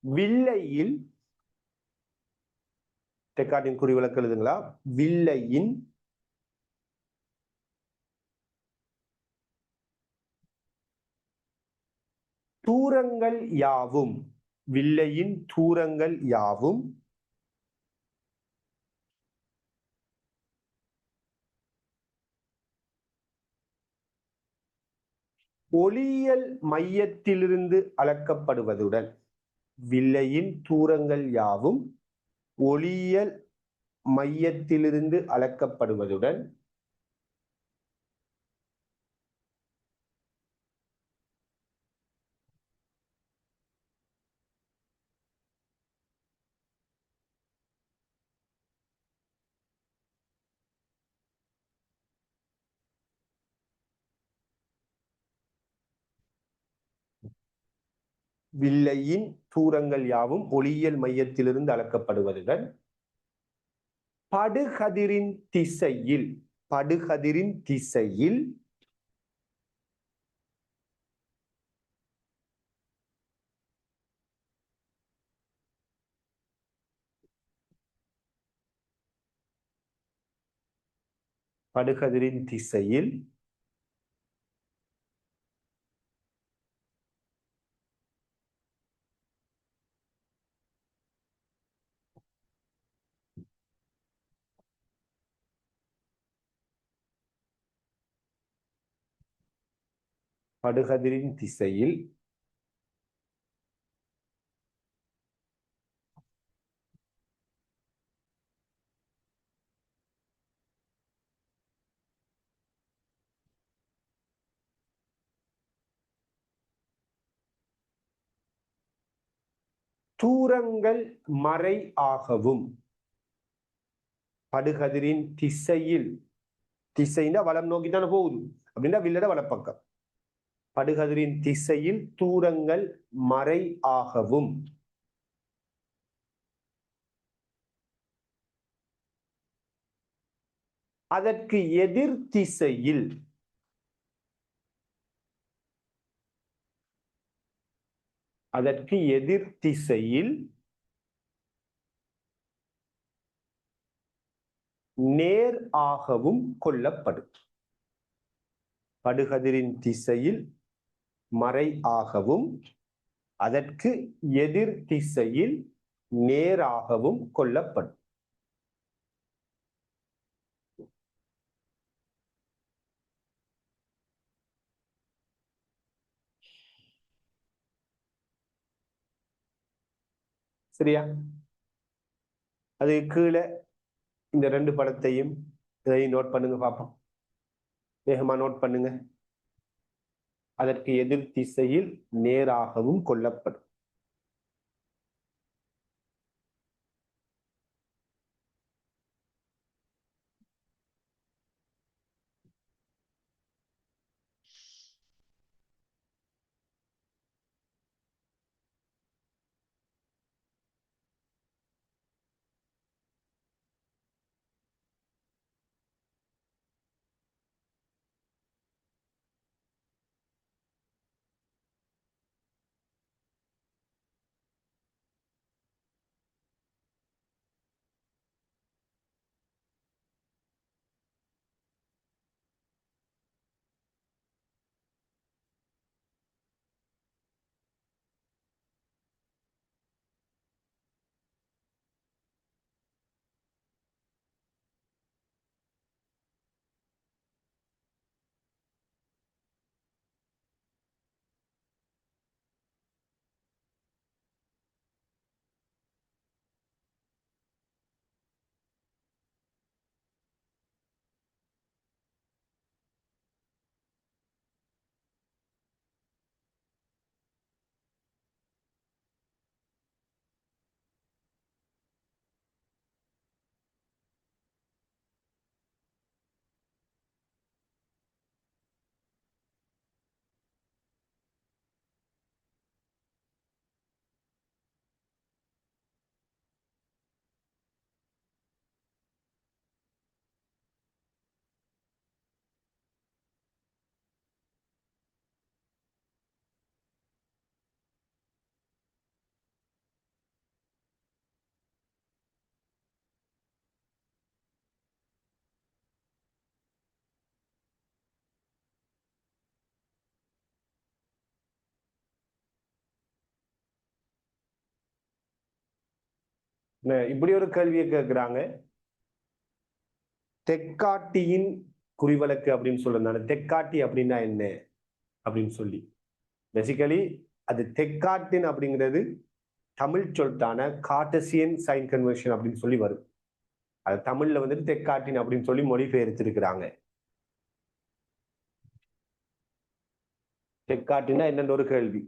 வில்லையில் தெக்காட்டின் குறிவழக்கு எழுதுங்களா? வில்லையின் தூரங்கள் யாவும், வில்லையின் தூரங்கள் யாவும் ஒளியியல் மையத்திலிருந்து அளக்கப்படுவதுடன், வில்லையின் தூரங்கள் யாவும் ஒளியியல் மையத்திலிருந்து அளக்கப்படுவதுடன் வில்லையின் தூரங்கள் யாவும் ஒளியியல் மையத்திலிருந்து அளக்கப்படுவதுடன் படுகதிரின் திசையில் படுகதிரின் திசையில் படுகதிரின் திசையில் தூரங்கள் மறை ஆகவும் படுகதிரின் திசையில், திசைன்னா வலம் நோக்கி தானே போகுது அப்படின்னா வில்லட வலப்பக்கம், படுகதிரின் திசையில் தூரங்கள் மறை ஆகவும் அதற்கு எதிர் திசையில் நேர் ஆகவும் கொள்ளப்படும். படுகதிரின் திசையில் மறை ஆகவும் அதற்கு எதிர் திசையில் நேராகவும் கொள்ளப்படும். சரியா? அது கீழே இந்த ரெண்டு படத்தையும் இதையும் நோட் பண்ணுங்க பார்ப்போம். வேகமா நோட் பண்ணுங்க. அதற்கு எதிர் திசையில் நேராகவும் கொள்ளப்படும். இப்படி ஒரு கேள்வியை கேட்கிறாங்க. தெக்காட்டியின் குறிவழக்கு அப்படின்னு சொல்றாங்க. தெக்காட்டி அப்படின்னா என்ன அப்படின்னு சொல்லி, பேசிக்கலி அது தெக்காட்டின் அப்படிங்கிறது தமிழ் சொல்லிட்டான கார்டசியன் சைன் கன்வர்ஷன் அப்படின்னு சொல்லி வரும். அது தமிழ்ல வந்துட்டு தெக்காட்டின் அப்படின்னு சொல்லி மொழிபெயர்த்திருக்கிறாங்க. தெக்காட்டினா என்னென்ன ஒரு கேள்வி.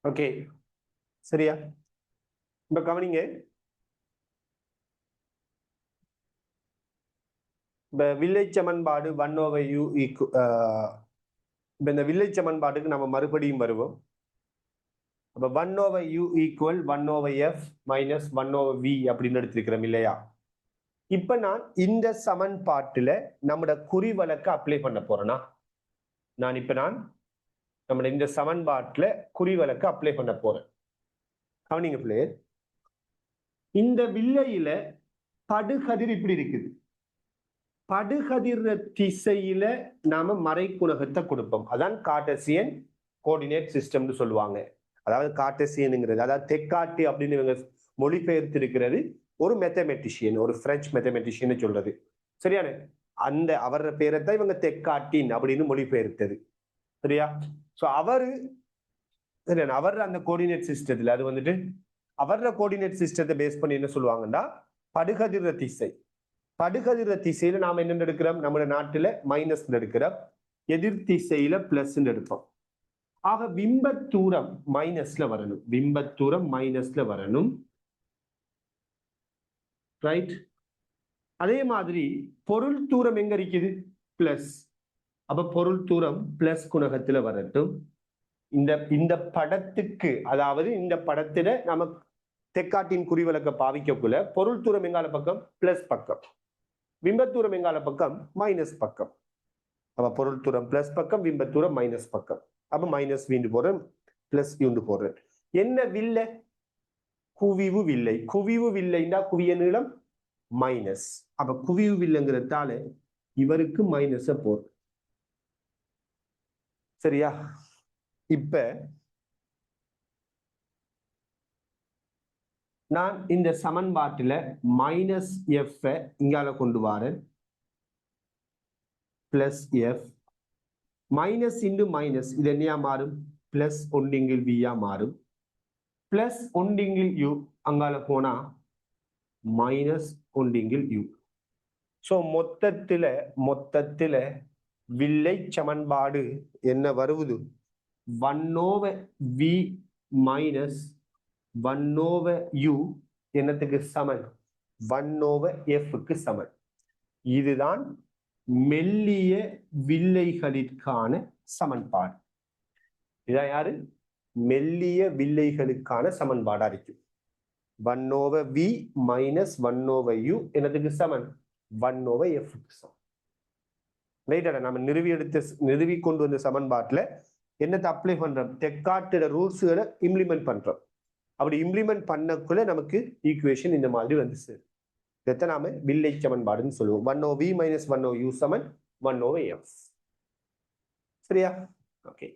ஓகே, சரியா? இப்ப கவனிங்க. இப்ப வில்லை சமன்பாடு 1/u இப்ப இந்த வில்லை சமன்பாட்டுக்கு நம்ம மறுபடியும் வருவோம். அப்ப 1/u = 1/f - 1/v அப்படின்னு எடுத்திருக்கிறோம் இல்லையா? இப்ப நான் இந்த சமன்பாட்டுல நம்மட குறிவழக்கு அப்ளை பண்ண போறேனா? நான் நம்ம இந்த சமன்பாட்டுல குறிவலக்கு அப்ளை பண்ண போறேன். கவனிங்க பிள்ளையே, இந்த வில்லையில படுகதிர் இப்படி இருக்குது. படுகதிர் திசையில நாம மறைக்குணகத்தை கொடுப்போம். அதான் கார்ட்டீசியன் கோஆர்டினேட் சிஸ்டம்னு சொல்லுவாங்க. அதாவது கார்ட்டீசியனுங்கிறது, அதாவது தெக்காட்டி அப்படின்னு இவங்க மொழிபெயர்த்து இருக்கிறது ஒரு மெத்தமெட்டிஷியன், ஒரு பிரெஞ்சு மெத்தமெட்டிஷியன் சொல்றது. சரியான அந்த அவர பேரை தான் இவங்க தெக்காட்டின் அப்படின்னு மொழிபெயர்த்தது. சரியா? சோ அவரு அவர் அந்த கோஆர்டினேட் சிஸ்டத்துல அது வந்துட்டு அவர கோஆர்டினேட் சிஸ்டத்தை பேஸ் பண்ணி என்ன சொல்லுவாங்கன்னா படுகதிர திசை. படுகதிர திசையில நாம என்ன எடுக்கிறோம்? நம்ம நாட்டுல மைனஸ் எடுக்கிறோம், எதிர் திசையில பிளஸ் எடுப்போம். ஆக பிம்பத்தூரம் மைனஸ்ல வரணும், பிம்பத்தூரம் மைனஸ்ல வரணும். ரைட்? அதே மாதிரி பொருள் தூரம் எங்க இருக்குது? பிளஸ். அப்ப பொருள் தூரம் பிளஸ் குணகத்துல வரட்டும். இந்த படத்துக்கு, அதாவது இந்த படத்துல நம்ம தெக்காட்டின் குறிவலக்க பாவிக்கக்குள்ள பொருள் தூரம் எங்கால பக்கம்? பிளஸ் பக்கம். பிம்பத்தூரம் எங்கால பக்கம்? மைனஸ் பக்கம். அப்ப பொருள் தூரம் பிளஸ் பக்கம், பிம்பத்தூரம் மைனஸ் பக்கம். அப்ப மைனஸ் வீண்டு போறேன், பிளஸ் வீண்டு போறேன். என்ன வில்லை? குவிவு வில்லை. குவிவு வில்லைன்னா குவிய நீளம் மைனஸ். அப்ப குவிவு வில்லைங்கிறதால இவருக்கு மைனஸ போறேன். சரியா? இப்ப நான் இந்த சமன்பாட்டில் மைனஸ் எஃப் இங்கால கொண்டு வரேன், plus F minus into minus இது என்னையா மாறும்? பிளஸ் ஒன்றிங்கில் வியா மாறும். பிளஸ் ஒன்றிங்கில் யூ அங்கால போனா மைனஸ் ஒன்றிங்கில் யூ. சோ மொத்தத்துல வில்லை சமன்பாடு என்ன வருவது? 1/v மைனஸ் 1/u என்னத்துக்கு சமன்? 1/f சமன். இதுதான் மெல்லிய வில்லைகளுக்கான சமன்பாடு. இதான் யாரு? மெல்லிய வில்லைகளுக்கான சமன்பாடா இருக்கும். 1/v மைனஸ் 1/u என்னத்துக்கு சமன்? 1/f சமன். ரைட்டா? நம்ம நிறுவி கொண்டு வந்த சமன்பாட்டுல என்னத்தை அப்ளை பண்றோம்? தெக்காட்டோட ரூல்ஸ்களை இம்ப்ளிமெண்ட் பண்றோம். அப்படி இம்ப்ளிமெண்ட் பண்ணக்குள்ள நமக்கு ஈக்குவேஷன் இந்த மாதிரி வந்து சேரும். இதை நாம வில்லை சமன்பாடுன்னு சொல்லுவோம். 1/v மைனஸ் 1/u சமன் 1/f. சரியா? ஓகே,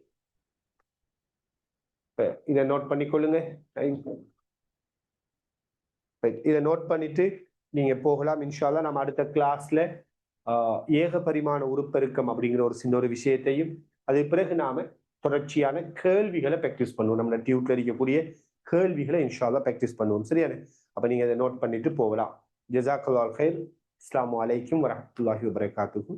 இதை நோட் பண்ணிக்கொள்ளுங்க. இதை நோட் பண்ணிட்டு நீங்க போகலாம். இன்ஷா அல்லாஹ் நம்ம அடுத்த கிளாஸ்ல ஏக பரிமாண உருப்பெருக்கம் அப்படிங்கிற ஒரு சின்ன ஒரு விஷயத்தையும், அது பிறகு நாம தொடர்ச்சியான கேள்விகளை பிராக்டிஸ் பண்ணுவோம். நம்ம டியூட்ல இருக்கக்கூடிய கேள்விகளை இன்ஷா அல்லாஹ் பிராக்டிஸ் பண்ணுவோம். சரியானே? அப்ப நீங்க அதை நோட் பண்ணிட்டு போகலாம். ஜஸாக்கல்லாஹு கைர். அஸ்ஸலாமு அலைக்கும் வரஹ்மத்துல்லாஹி வபரகாத்துஹு.